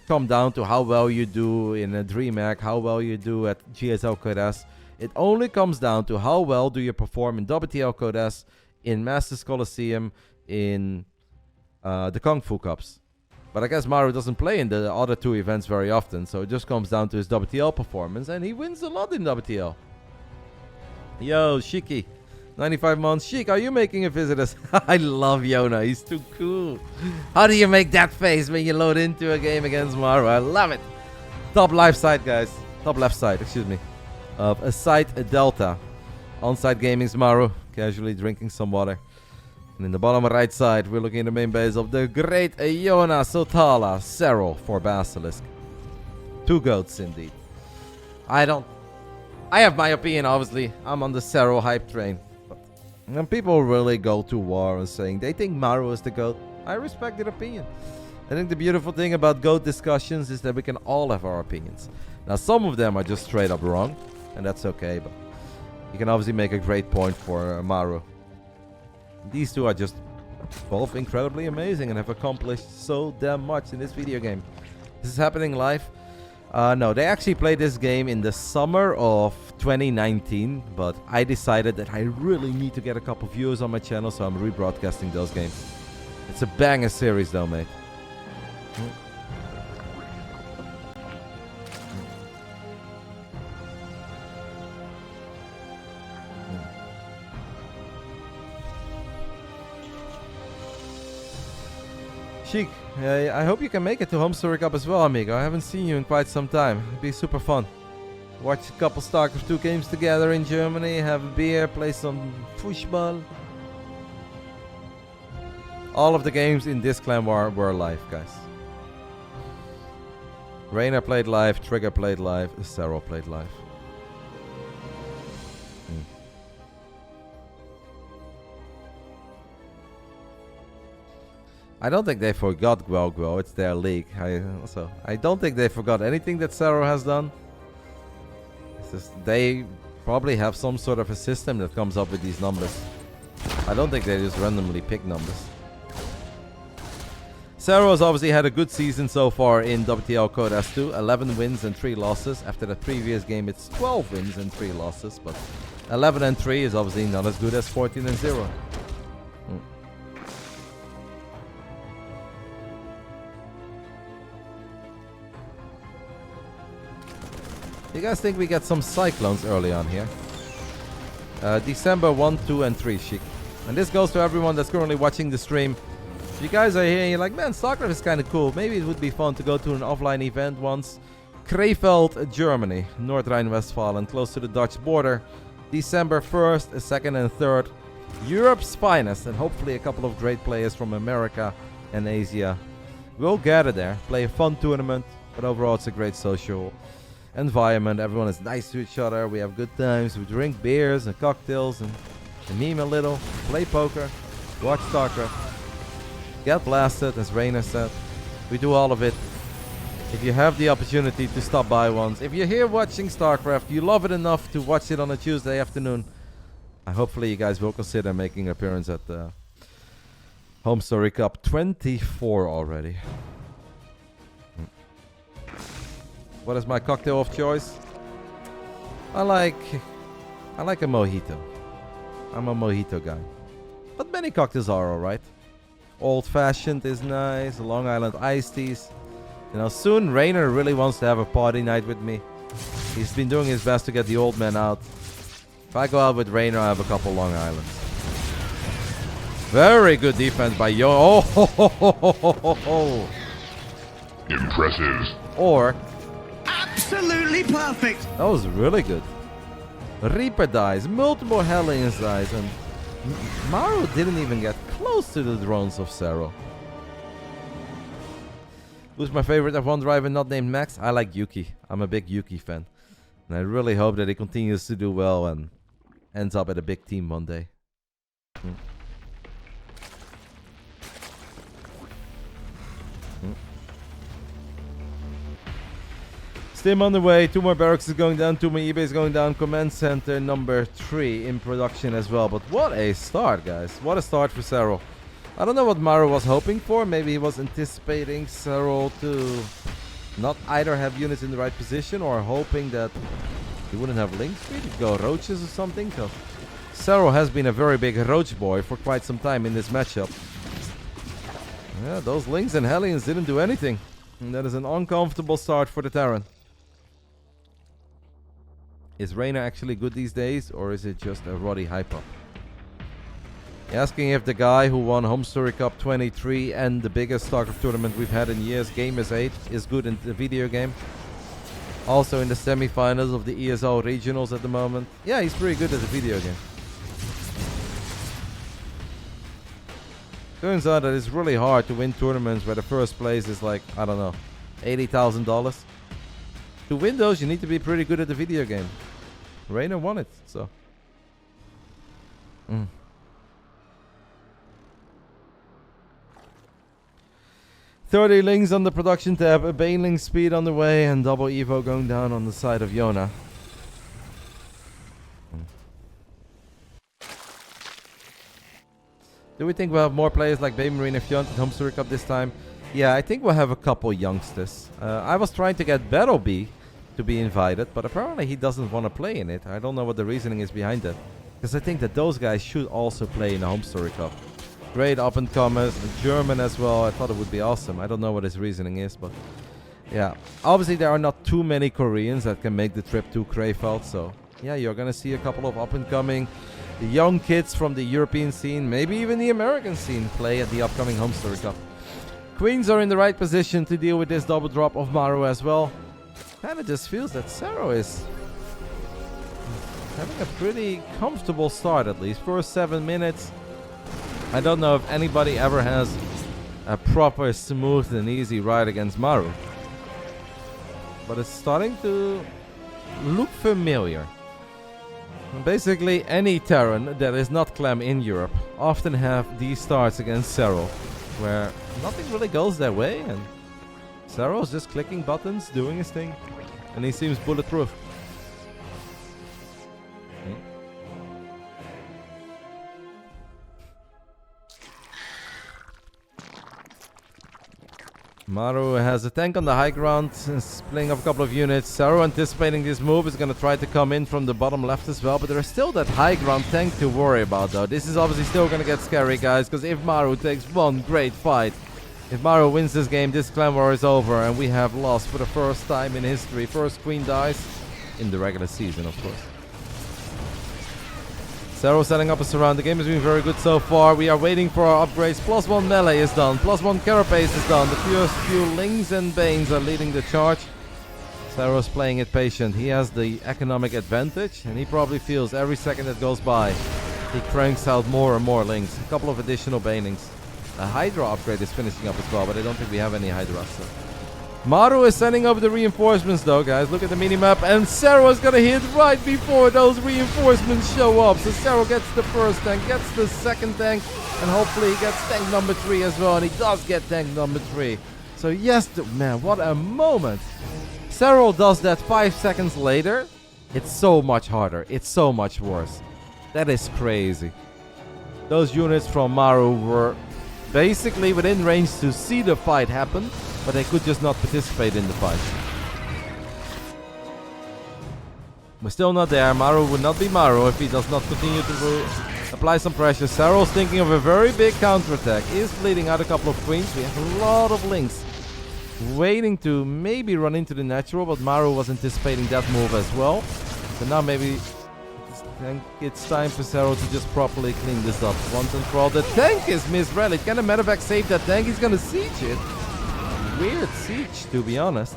come down to how well you do in a DreamHack, how well you do at GSL Code S. It only comes down to how well do you perform in WTL Code S, in Masters Coliseum, in the Kung Fu Cups. But I guess Maru doesn't play in the other two events very often, so it just comes down to his WTL performance, and he wins a lot in WTL. Yo, Shiki. 95 months. Sheik, are you making a visit? I love Yona. He's too cool. How do you make that face when you load into a game against Maru? I love it. Top left side, guys. Top left side, excuse me. Of a side Delta. ONSYDE Gaming's Maru. Casually drinking some water. And in the bottom right side, we're looking at the main base of the great Yona Sotala. Serral for Basilisk. Two goats, indeed. I have my opinion, obviously. I'm on the Serral hype train. And people really go to war and saying they think Maru is the GOAT. I respect their opinion. I think the beautiful thing about GOAT discussions is that we can all have our opinions. Now, some of them are just straight up wrong, and that's okay, but you can obviously make a great point for Maru. These two are just both incredibly amazing and have accomplished so damn much in this video game. This is happening live. No, they actually played this game in the summer of 2019, but I decided that I really need to get a couple viewers on my channel, so I'm rebroadcasting those games. It's a banger series though, mate. Sheik, I hope you can make it to Home Story Cup as well, amigo. I haven't seen you in quite some time. It'd be super fun. Watch a couple StarCraft 2 games together in Germany, have a beer, play some football. All of the games in this clan war were live, guys. Reynor played live, Trigger played live, Serral played live. Hmm. 1 I don't think they forgot Guo. It's their league. I don't think they forgot anything that Serral has done. It's just they probably have some sort of a system that comes up with these numbers. I don't think they just randomly pick numbers. Serral has obviously had a good season so far in WTL Code S2. 11 wins and 3 losses. After the previous game, it's 12 wins and 3 losses. But 11 and 3 is obviously not as good as 14 and 0. You guys think we get some cyclones early on here? December 1, 2, and 3, Chic. And this goes to everyone that's currently watching the stream. If you guys are here and you're like, man, StarCraft is kind of cool. Maybe it would be fun to go to an offline event once. Krefeld, Germany, North Rhine-Westphalia, close to the Dutch border. December 1st, 2nd, and 3rd. Europe's finest, and hopefully a couple of great players from America and Asia will gather there, play a fun tournament. But overall, it's a great social environment. Everyone is nice to each other. We have good times. We drink beers and cocktails and meme a little, play poker, watch StarCraft, get blasted, as Reynor said. We do all of it. If you have the opportunity to stop by once, if you're here watching StarCraft, you love it enough to watch it on a Tuesday afternoon, hopefully you guys will consider making an appearance at the Home Story Cup 24 already. What is my cocktail of choice? I like a mojito. I'm a mojito guy. But many cocktails are alright. Old fashioned is nice. Long Island iced teas. You know, soon Reynor really wants to have a party night with me. He's been doing his best to get the old man out. If I go out with Reynor, I have a couple Long Islands. Very good defense by Yo. Oh, ho, ho, ho, ho, ho, ho. Impressive. Or Absolutely perfect. that was really good. Reaper dies, multiple Hellions dies, and Maru didn't even get close to the drones of Serral. Who's my favorite F1 driver not named Max? I like Yuki. I'm a big Yuki fan. And I really hope that he continues to do well and ends up at a big team one day. Stim on the way, 2 more barracks is going down, 2 more eBay is going down, command center number 3 in production as well. But what a start, guys. What a start for Serral. I don't know what Maru was hoping for. Maybe he was anticipating Serral to not either have units in the right position or hoping that he wouldn't have links. Maybe go roaches or something. Because Serral has been a very big roach boy for quite some time in this matchup. Yeah, those links and Hellions didn't do anything. And that is an uncomfortable start for the Terran. Is Reynor actually good these days, or is it just a Roddy hype-up? Asking if the guy who won Home Story Cup 23 and the biggest StarCraft tournament we've had in years, Gamers 8, is good in the video game. Also in the semifinals of the ESL regionals at the moment. Yeah, he's pretty good at the video game. Turns out that it's really hard to win tournaments where the first place is like, I don't know, $80,000. To win those, you need to be pretty good at the video game. Reynor won it, so. 30 links on the production tab, a Baneling speed on the way, and double Evo going down on the side of Yona. Do we think we'll have more players like Baby Marine and Fjont at Home Story Cup this time? Yeah, I think we'll have a couple youngsters. I was trying to get Battlebee to be invited, but apparently he doesn't want to play in it. I don't know what the reasoning is behind that. Because I think that those guys should also play in the Home Story Cup. Great up-and-comers, German as well. I thought it would be awesome. I don't know what his reasoning is, but yeah. Obviously, there are not too many Koreans that can make the trip to Krefeld, so yeah, you're going to see a couple of up-and-coming young kids from the European scene, maybe even the American scene, play at the upcoming Home Story Cup. Queens are in the right position to deal with this double drop of Maru as well. And it just feels that Serral is having a pretty comfortable start, at least. First 7 minutes. I don't know if anybody ever has a proper, smooth and easy ride against Maru. But it's starting to look familiar. Basically, any Terran that is not Clem in Europe often have these starts against Serral. where nothing really goes their way, and Serral's just clicking buttons, doing his thing, and he seems bulletproof. Maru has a tank on the high ground, splitting up a couple of units. Serral, anticipating this move, is going to try to come in from the bottom left as well. But there is still that high ground tank to worry about, though. This is obviously still going to get scary, guys. Because if Maru takes one great fight, if Maru wins this game, this clan war is over. And we have lost for the first time in history. First queen dies in the regular season, of course. Serral setting up a surround. The game has been very good so far. We are waiting for our upgrades. +1 melee is done. +1 carapace is done. The first few Lings and Banes are leading the charge. Serral's playing it patient. He has the economic advantage, and he probably feels every second that goes by he cranks out more and more Lings. A couple of additional Banelings. A Hydra upgrade is finishing up as well, but I don't think we have any Hydra. So. Maru is sending over the reinforcements though, guys. Look at the minimap, and Serral is gonna hit right before those reinforcements show up. So Serral gets the first tank, gets the second tank, and hopefully he gets tank number 3 as well. And he does get tank number 3. So yes, man, what a moment. Serral does that 5 seconds later. It's so much harder. It's so much worse. That is crazy. Those units from Maru were basically within range to see the fight happen, but they could just not participate in the fight. We're still not there. Maru would not be Maru if he does not continue to apply some pressure. Serral's thinking of a very big counterattack. Is bleeding out a couple of queens. We have a lot of Lings waiting to maybe run into the natural, but Maru was anticipating that move as well. So now maybe it's time for Serral to just properly clean this up once and for all. The tank is misrallied. Can a medevac save that tank? He's gonna siege it. Weird siege, to be honest.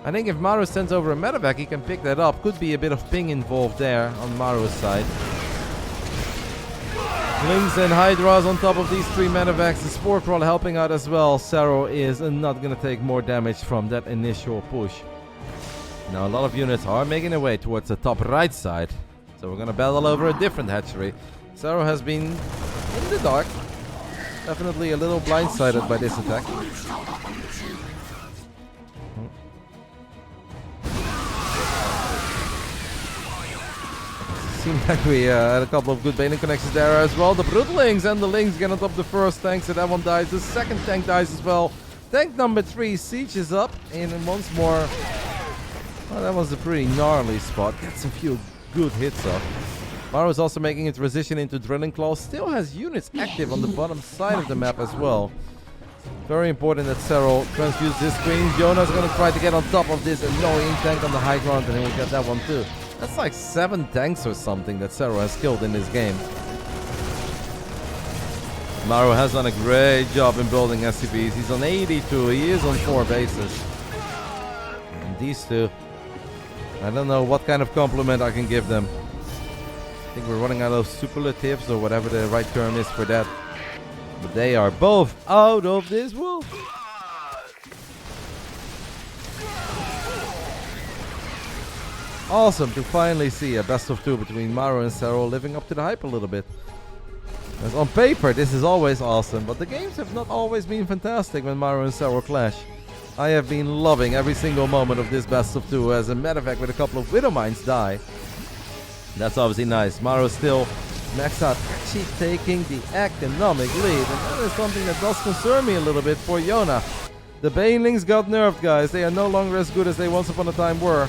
I think if Maru sends over a medevac, he can pick that up. Could be a bit of ping involved there on Maru's side. Lings and Hydras on top of these 3 medevacs. The Spore Crawl helping out as well. Serral is not going to take more damage from that initial push. Now a lot of units are making their way towards the top right side. So we're going to battle over a different hatchery. Serral has been in the dark. Definitely a little blindsided by this attack. Seems like we had a couple of good Baneling connections there as well. The Broodlings and the Lings get on top the first tank, so that one dies. The second tank dies as well. Tank number 3 sieges up, and once more. Well, that was a pretty gnarly spot. Gets a few good hits up. Maru is also making a transition into Drilling Claws. Still has units active on the bottom side of the map as well. Very important that Serral transfuse this queen. Jonah's going to try to get on top of this annoying tank on the high ground, and he will get that one too. That's like 7 tanks or something that Serral has killed in this game. Maru has done a great job in building SCVs. He's on 82. He is on 4 bases. And these two, I don't know what kind of compliment I can give them. I think we're running out of superlatives or whatever the right term is for that. But they are both out of this world. Awesome to finally see a best of 2 between Maru and Serral living up to the hype a little bit. As on paper, this is always awesome, but the games have not always been fantastic when Maru and Serral clash. I have been loving every single moment of this best of 2 as a medevac with a couple of Widow Mines die. That's obviously nice. Maru still maxed out, actually taking the economic lead, and that is something that does concern me a little bit for Yona. The Banelings got nerfed, guys. They are no longer as good as they once upon a time were.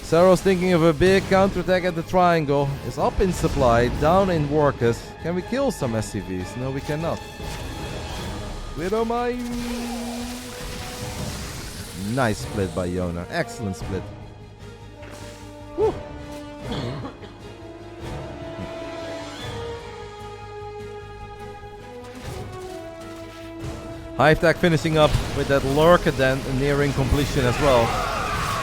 Serral's thinking of a big counterattack at the triangle. Is up in supply, down in workers. Can we kill some SCVs? No, we cannot. Widow Mine. Nice split by Yona. Excellent split. Whew. Hive Tech finishing up with that Lurker then nearing completion as well.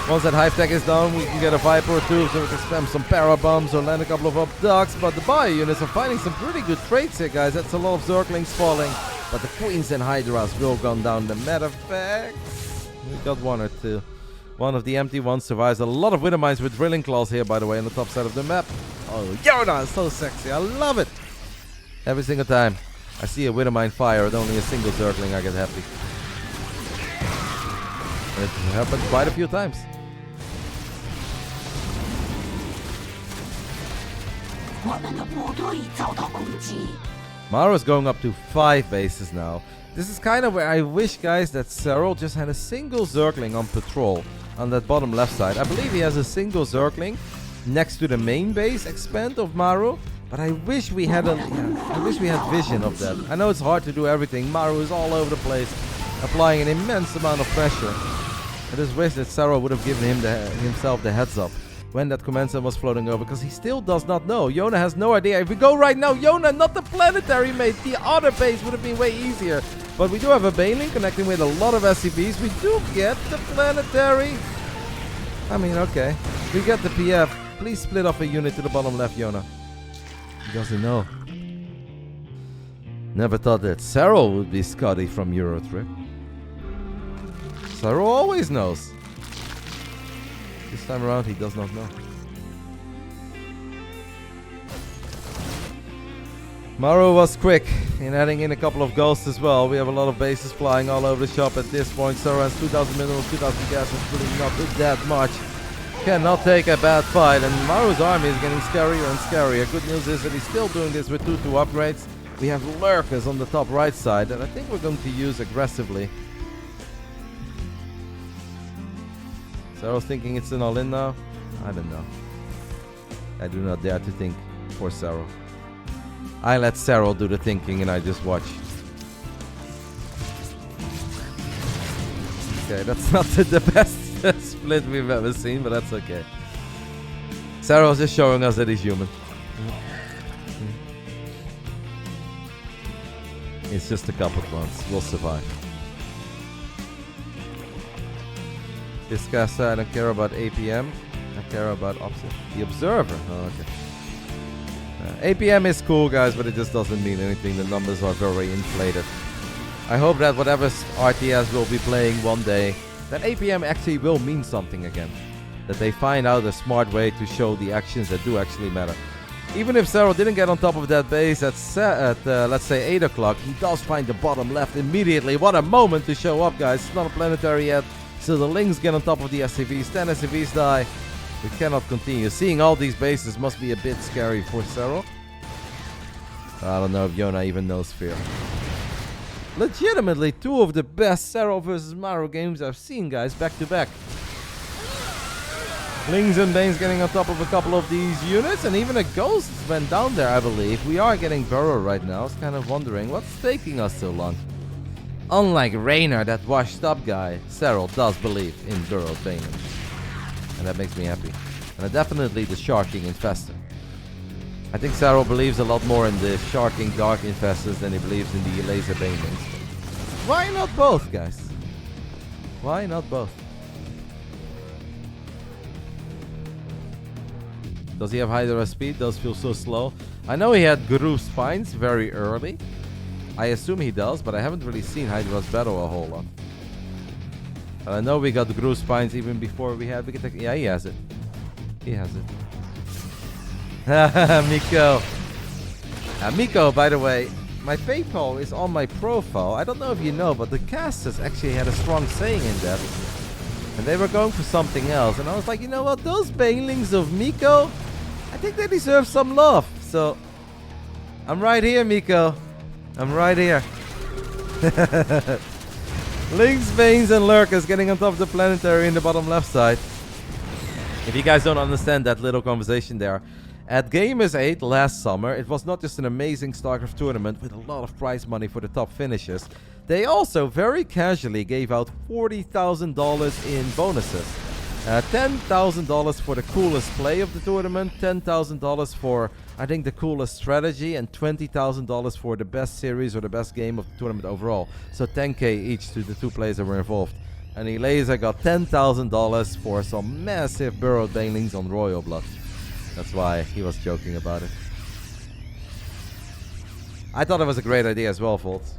Once that Hive Tech is done, we can get a Viper or 2 so we can spam some para bombs or land a couple of abducts. But the bio units are finding some pretty good trades here, guys. That's a lot of Zerglings falling. But the Queens and Hydras will go down. The medevacts, we got 1 or 2. One of the empty ones survives. A lot of Widow Mines with Drilling Claws here, by the way, on the top side of the map. Oh, Yona is so sexy. I love it. Every single time. I see a Widowmine fire with only a single Zergling, I get happy. And it happened quite a few times. Maru's going up to 5 bases now. This is kind of where I wish, guys, that Serral just had a single Zergling on patrol on that bottom left side. I believe he has a single Zergling next to the main base expand of Maru. But I wish we had vision of that. I know it's hard to do everything. Maru is all over the place, applying an immense amount of pressure. I just wish that Serral would have given himself the heads up when that command center was floating over, because he still does not know. Yona has no idea. If we go right now, Yona, not the planetary, mate. The other base would have been way easier. But we do have a Baneling connecting with a lot of SCVs. We do get the planetary. I mean, okay. We get the PF. Please split off a unit to the bottom left, Yona. He doesn't know. Never thought that Serral would be Scotty from Eurotrip. Serral always knows. This time around, he does not know. Maru was quick in adding in a couple of ghosts as well. We have a lot of bases flying all over the shop at this point. Serral has 2,000 minerals, 2,000 gas. It's really not that much. Cannot take a bad fight, and Maru's army is getting scarier and scarier. Good news is that he's still doing this with 2-2 upgrades. We have lurkers on the top right side that I think we're going to use aggressively. Serral's thinking it's an all-in now. I don't know. I do not dare to think for Serral. I let Serral do the thinking and I just watch. Okay, that's not the best split we've ever seen, but that's okay. Serral's just showing us that he's human. It's just a couple of months. We'll survive. This guy said, I don't care about APM. I care about opposite. The Observer. Oh, okay. APM is cool, guys, but it just doesn't mean anything. The numbers are very inflated. I hope that whatever RTS will be playing one day, that APM actually will mean something again. That they find out a smart way to show the actions that do actually matter. Even if Serral didn't get on top of that base at let's say 8 o'clock, he does find the bottom left immediately. What a moment to show up, guys. It's not a planetary yet, so the Lings get on top of the SCVs. 10 SCVs die. We cannot continue. Seeing all these bases must be a bit scary for Serral. I don't know if Yona even knows fear. Legitimately, 2 of the best Serral versus Maru games I've seen, guys, back to back. Lings and Banes getting on top of a couple of these units, and even a Ghost went down there, I believe. We are getting Burrow right now. I was kind of wondering what's taking us so long. Unlike Reynor, that washed up guy, Serral does believe in Burrow Baneling. And that makes me happy. And definitely the Sharking Infestor. I think Serral believes a lot more in the Sharking Dark Infestors than he believes in the Laser Banelings. Why not both, guys? Why not both? Does he have Hydra speed? Does feel so slow. I know he had Guru Spines very early. I assume he does, but I haven't really seen Hydra's battle a whole lot. And I know we got the Guru Spines even before we had... Yeah, he has it. He has it. Miko. Miko, by the way, my PayPal is on my profile. I don't know if you know, but the casters actually had a strong saying in that. And they were going for something else. And I was like, you know what? Those banelings of Miko, I think they deserve some love. So, I'm right here, Miko. I'm right here. Lings, Banes, and Lurkers getting on top of the planetary in the bottom left side. If you guys don't understand that little conversation there, at Gamers 8 last summer, it was not just an amazing StarCraft tournament with a lot of prize money for the top finishers. They also very casually gave out $40,000 in bonuses. $10,000 for the coolest play of the tournament, $10,000 for, I think, the coolest strategy, and $20,000 for the best series or the best game of the tournament overall. So 10k each to the 2 players that were involved. And Elaser got $10,000 for some massive burrowed banelings on Royal Blood. That's why he was joking about it. I thought it was a great idea as well, folks.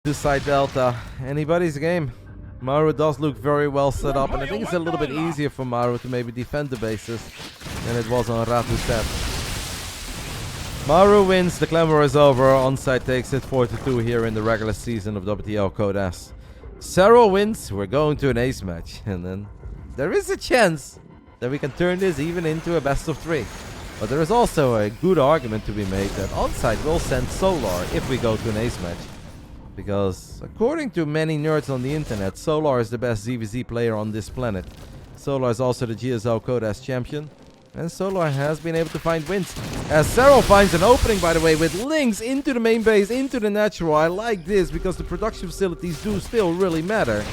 to side delta. Anybody's game. Maru does look very well set up, and I think it's a little bit easier for Maru to maybe defend the bases than it was on Ratu's set. Maru wins, the Glamour is over. ONSYDE takes it 4-2 here in the regular season of WTL Code S. Serral wins, we're going to an ace match, and then there is a chance that we can turn this even into a best of 3. But there is also a good argument to be made that ONSYDE will send Solar if we go to an ace match. Because according to many nerds on the internet, Solar is the best ZVZ player on this planet. Solar is also the GSL Code S champion. And Solar has been able to find wins. As Serral finds an opening, by the way, with links into the main base, into the natural. I like this because the production facilities do still really matter.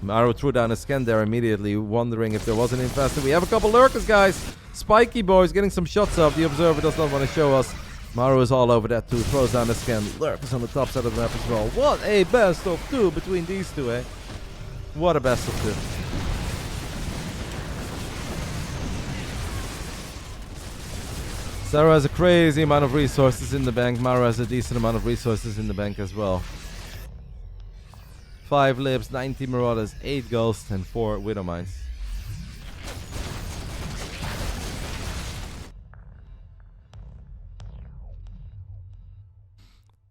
Maru threw down a scan there immediately, wondering if there was an infestor. We have a couple lurkers, guys. Spiky boys getting some shots off. The observer does not want to show us. Maru is all over that too. Throws down a scan. Lurkers on the top side of the map as well. What a best of 2 between these two, eh? What a best of 2. Serral has a crazy amount of resources in the bank. Maru has a decent amount of resources in the bank as well. 5 libs, 90 marauders, 8 ghosts, and 4 widow mines.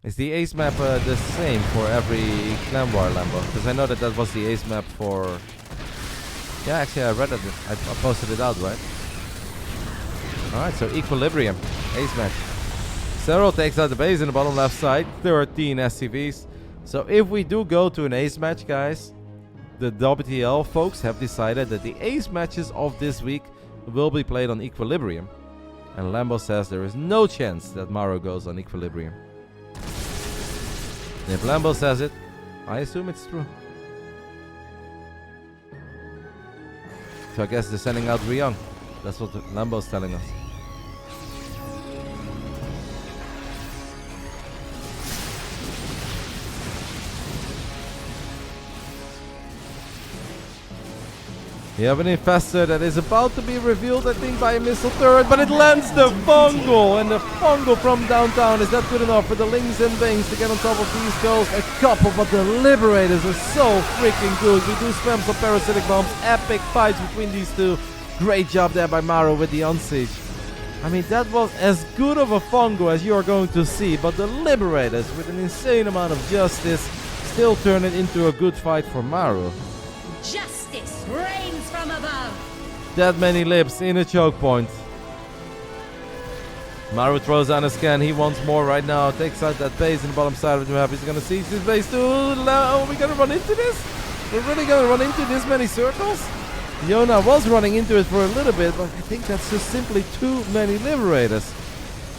Is the ace map the same for every clan war Lambo? Because I know that that was the ace map for... Yeah, actually I read it. I posted it out, right? Alright, so Equilibrium. Ace match. Serral takes out the base in the bottom left side. 13 SCVs. So if we do go to an ace match, guys, the WTL folks have decided that the ace matches of this week will be played on Equilibrium. And Lambo says there is no chance that Maru goes on Equilibrium. And if Lambo says it, I assume it's true. So I guess they're sending out Ryung. That's what Lambo's telling us. We have an infestor that is about to be revealed, I think, by a missile turret, but it lands the fungal, and the fungal from downtown. Is that good enough for the Lings and Bangs to get on top of these goals? A couple, but the Liberators are so freaking good. We do spam some parasitic bombs, epic fights between these two. Great job there by Maru with the ONSYDE. I mean, that was as good of a fungal as you are going to see, but the Liberators, with an insane amount of justice, still turn it into a good fight for Maru. Justice reigns from above. That many lips in a choke point. Maru throws down a scan. He wants more right now. Takes out that base in the bottom side of the map. He's gonna siege this base too. Oh, we gonna run into this? We're really gonna run into this many circles? Yona was running into it for a little bit, but I think that's just simply too many Liberators.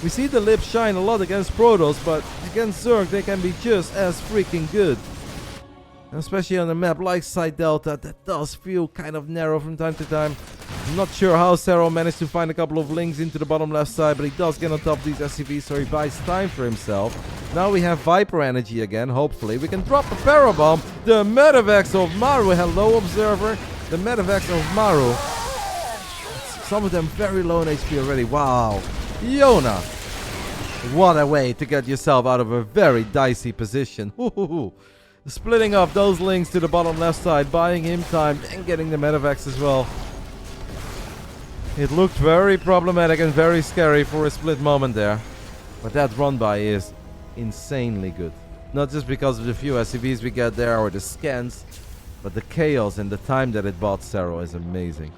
We see the lips shine a lot against Protoss, but against Zerg they can be just as freaking good. Especially on a map like Side Delta, that does feel kind of narrow from time to time. I'm not sure how Serral managed to find a couple of links into the bottom left side, but he does get on top of these SCVs, so he buys time for himself. Now we have Viper energy again, hopefully. We can drop a Parabomb. The Medivacs of Maru. Hello, Observer. The Medivacs of Maru. Some of them very low in HP already. Wow. Yona. What a way to get yourself out of a very dicey position. Splitting up those links to the bottom left side, buying him time, and getting the Medivacs as well. It looked very problematic and very scary for a split moment there. But that run by is insanely good. Not just because of the few SCVs we get there or the scans, but the chaos and the time that it bought Serral is amazing.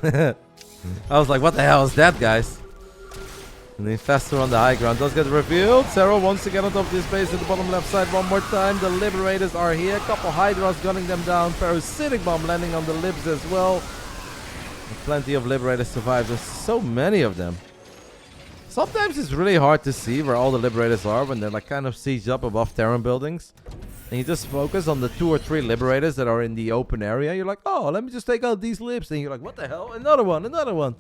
I was like, what the hell is that, guys? And the infestor on the high ground does get revealed. Serral wants to get on top of this base at the bottom left side one more time. The Liberators are here. A couple Hydras gunning them down. Parasitic bomb landing on the Libs as well. And plenty of Liberators survive. There's so many of them. Sometimes it's really hard to see where all the Liberators are when they're like kind of sieged up above Terran buildings. And you just focus on the 2 or 3 Liberators that are in the open area. You're like, oh, let me just take out these Libs. And you're like, what the hell? Another one, another one.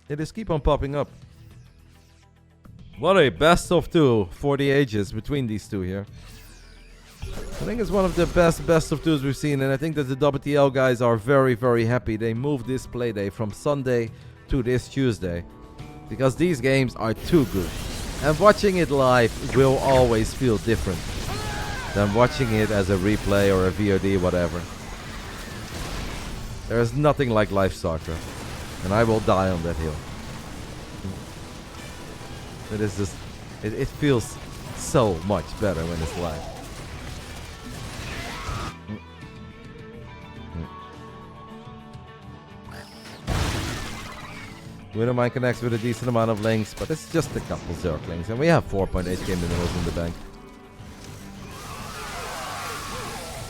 They just keep on popping up. What a best of 2 for the ages between these two here. I think it's one of the best of 2s we've seen, and I think that the WTL guys are very, very happy. They moved this playday from Sunday to this Tuesday. Because these games are too good. And watching it live will always feel different than watching it as a replay or a VOD, whatever. There is nothing like live StarCraft. And I will die on that hill. It is just... It feels so much better when it's live. Widowmine connects with a decent amount of links, but it's just a couple Zerglings, and we have 4.8k minerals in the bank.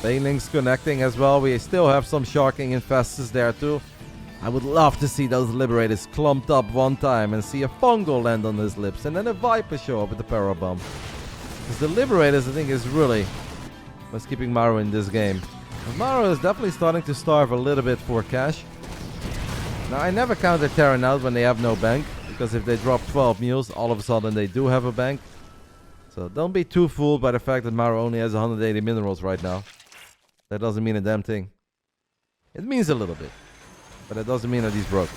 Banelings connecting as well. We still have some Sharking Infestors there too. I would love to see those Liberators clumped up one time and see a Fungal land on his lips, and then a Viper show up with the Parabomb. Because the Liberators, I think, is really what's keeping Maru in this game. And Maru is definitely starting to starve a little bit for cash. Now, I never count the Terran out when they have no bank, because if they drop 12 mules, all of a sudden they do have a bank. So don't be too fooled by the fact that Maru only has 180 minerals right now. That doesn't mean a damn thing. It means a little bit, but it doesn't mean that he's broke.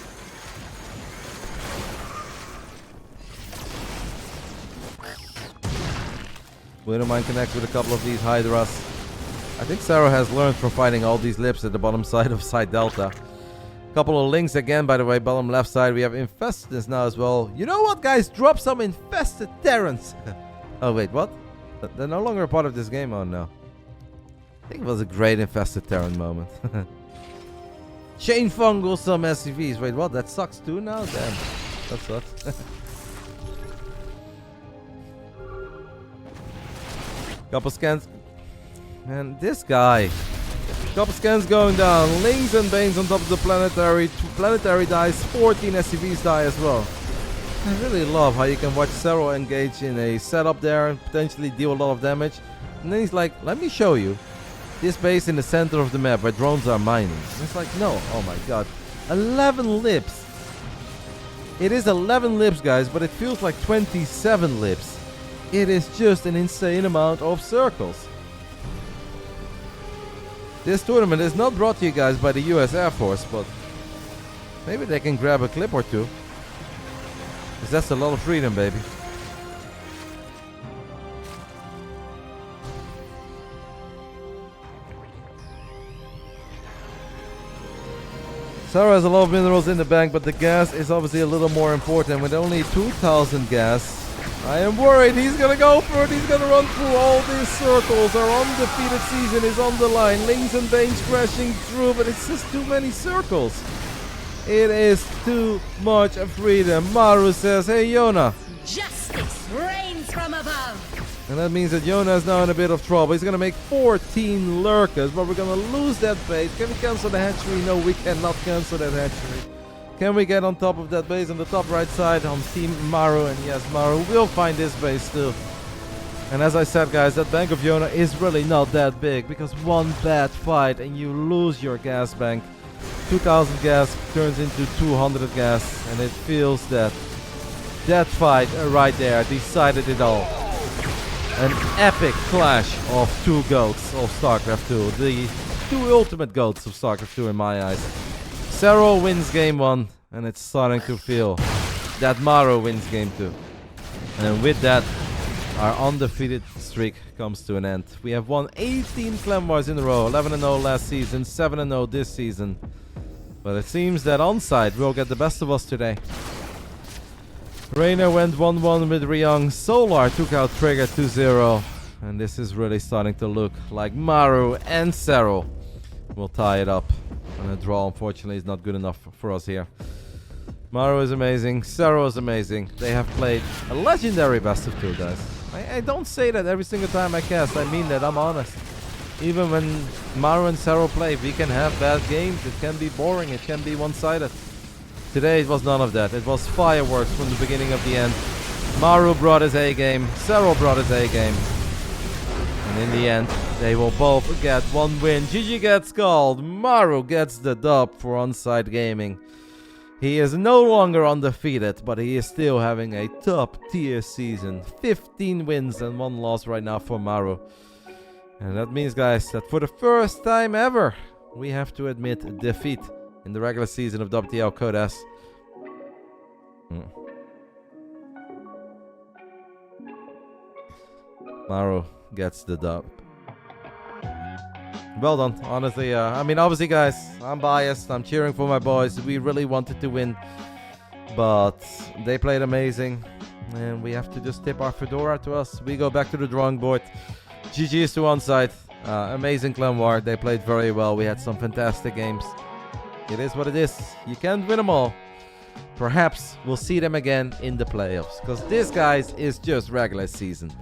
Widowmine connects with a couple of these Hydras. I think Serral has learned from fighting all these lips at the bottom side of Side Delta. Couple of links again, by the way, bottom left side. We have Infestors now as well. You know what, guys? Drop some Infested Terrans. Oh, wait, what? They're no longer a part of this game? Oh, no. I think it was a great Infested Terran moment. Chain Fungal, some SCVs. Wait, what? That sucks too now? Damn. That sucks. Couple scans. Man, this guy. Couple scans going down. Lings and Banes on top of the planetary. Planetary dies. 14 SCVs die as well. I really love how you can watch Serral engage in a setup there and potentially deal a lot of damage. And then he's like, let me show you this base in the center of the map where drones are mining. And it's like, no. Oh my god. 11 lips. It is 11 lips, guys, but it feels like 27 lips. It is just an insane amount of circles. This tournament is not brought to you guys by the US Air Force, but maybe they can grab a clip or two. Because that's a lot of freedom, baby. Serral has a lot of minerals in the bank, but the gas is obviously a little more important. With only 2,000 gas, I am worried he's gonna go for it. He's gonna run through all these circles. Our undefeated season is on the line. Lings and Banes crashing through, but it's just too many circles. It is too much freedom. Maru says, hey Yona. Justice reigns from above. And that means that Yona is now in a bit of trouble. He's gonna make 14 lurkers, but we're gonna lose that base. Can we cancel the hatchery? No, we cannot cancel that hatchery. Can we get on top of that base on the top right side on Team Maru? And yes, Maru will find this base too. And as I said, guys, that bank of Yona is really not that big, because one bad fight and you lose your gas bank. 2,000 gas turns into 200 gas, and it feels that that fight right there decided it all. An epic clash of two goats of StarCraft 2. The two ultimate goats of StarCraft 2 in my eyes. Serral wins game 1, and it's starting to feel that Maru wins game 2. And with that, our undefeated streak comes to an end. We have won 18 Clan Wars in a row, 11-0 last season, 7-0 this season. But it seems that ONSYDE will get the best of us today. Reynor went 1-1 with Ryung. Solar took out Trigger 2-0. And this is really starting to look like Maru and Serral will tie it up. And a draw, unfortunately, is not good enough for us here. Maru is amazing. Serral is amazing. They have played a legendary best of 2, guys. I don't say that every single time I cast. I mean that. I'm honest. Even when Maru and Serral play, we can have bad games. It can be boring. It can be one-sided. Today, it was none of that. It was fireworks from the beginning of the end. Maru brought his A-game. Serral brought his A-game. And in the end, they will both get one win. GG gets called. Maru gets the dub for ONSYDE Gaming. He is no longer undefeated, but he is still having a top tier season. 15 wins and 1 loss right now for Maru. And that means, guys, that for the first time ever, we have to admit defeat in the regular season of WTL Code S. Maru gets the dub. Well done, honestly. I mean, obviously, guys, I'm biased. I'm cheering for my boys. We really wanted to win, but they played amazing, and we have to just tip our fedora to us. We go back to the drawing board. GG's to ONSYDE. Amazing clan war. They played very well. We had some fantastic games. It is what it is. You can't win them all. Perhaps we'll see them again in the playoffs, because this, guys, is just regular season,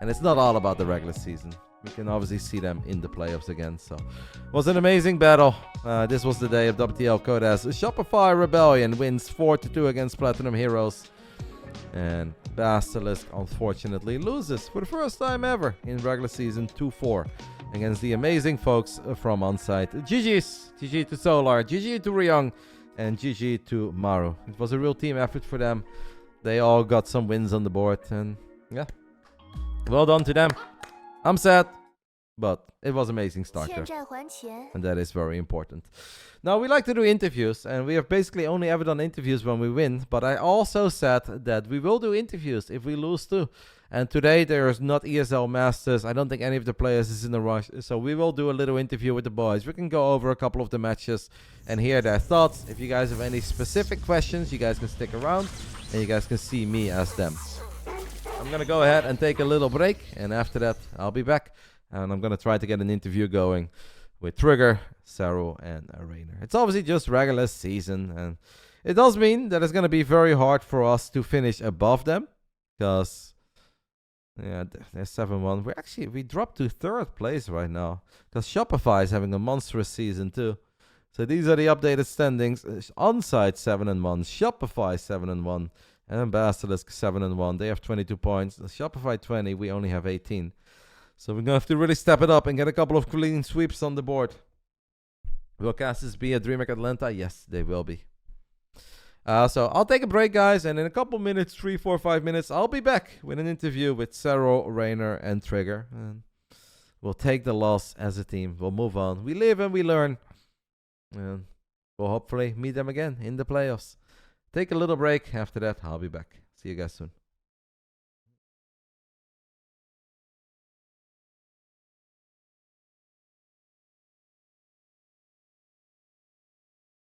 and it's not all about the regular season. We can obviously see them in the playoffs again. So it was an amazing battle. This was the day of WTL code as Shopify Rebellion wins 4-2 against Platinum Heroes, and Basilisk unfortunately loses for the first time ever in regular season 2-4 against the amazing folks from ONSYDE. GG's. GG to Solar, GG to Ryung, and GG to Maru. It was a real team effort for them. They all got some wins on the board, and yeah, well done to them. I'm sad, but it was amazing StarCraft, and that is very important. Now, we like to do interviews, and we have basically only ever done interviews when we win, but I also said that we will do interviews if we lose too. And today there is not ESL Masters. I don't think any of the players is in a rush, so we will do a little interview with the boys. We can go over a couple of the matches and hear their thoughts. If you guys have any specific questions, you guys can stick around, and you guys can see me ask them. I'm going to go ahead and take a little break, and after that, I'll be back. And I'm going to try to get an interview going with Trigger, Serral, and Reynor. It's obviously just regular season, and it does mean that it's going to be very hard for us to finish above them, because yeah, they're 7-1. We dropped to 3rd place right now, because Shopify is having a monstrous season too. So these are the updated standings. ONSYDE 7-1, Shopify 7-1. And then Basilisk 7-1. They have 22 points. Shopify 20. We only have 18. So we're going to have to really step it up and get a couple of clean sweeps on the board. Will Cassis be at DreamHack Atlanta? Yes, they will be. So I'll take a break, guys. And in a couple minutes, 3, 4, 5 minutes, I'll be back with an interview with Serral, Reynor, and Trigger. And we'll take the loss as a team. We'll move on. We live and we learn. And we'll hopefully meet them again in the playoffs. Take a little break. After that, I'll be back. See you guys soon.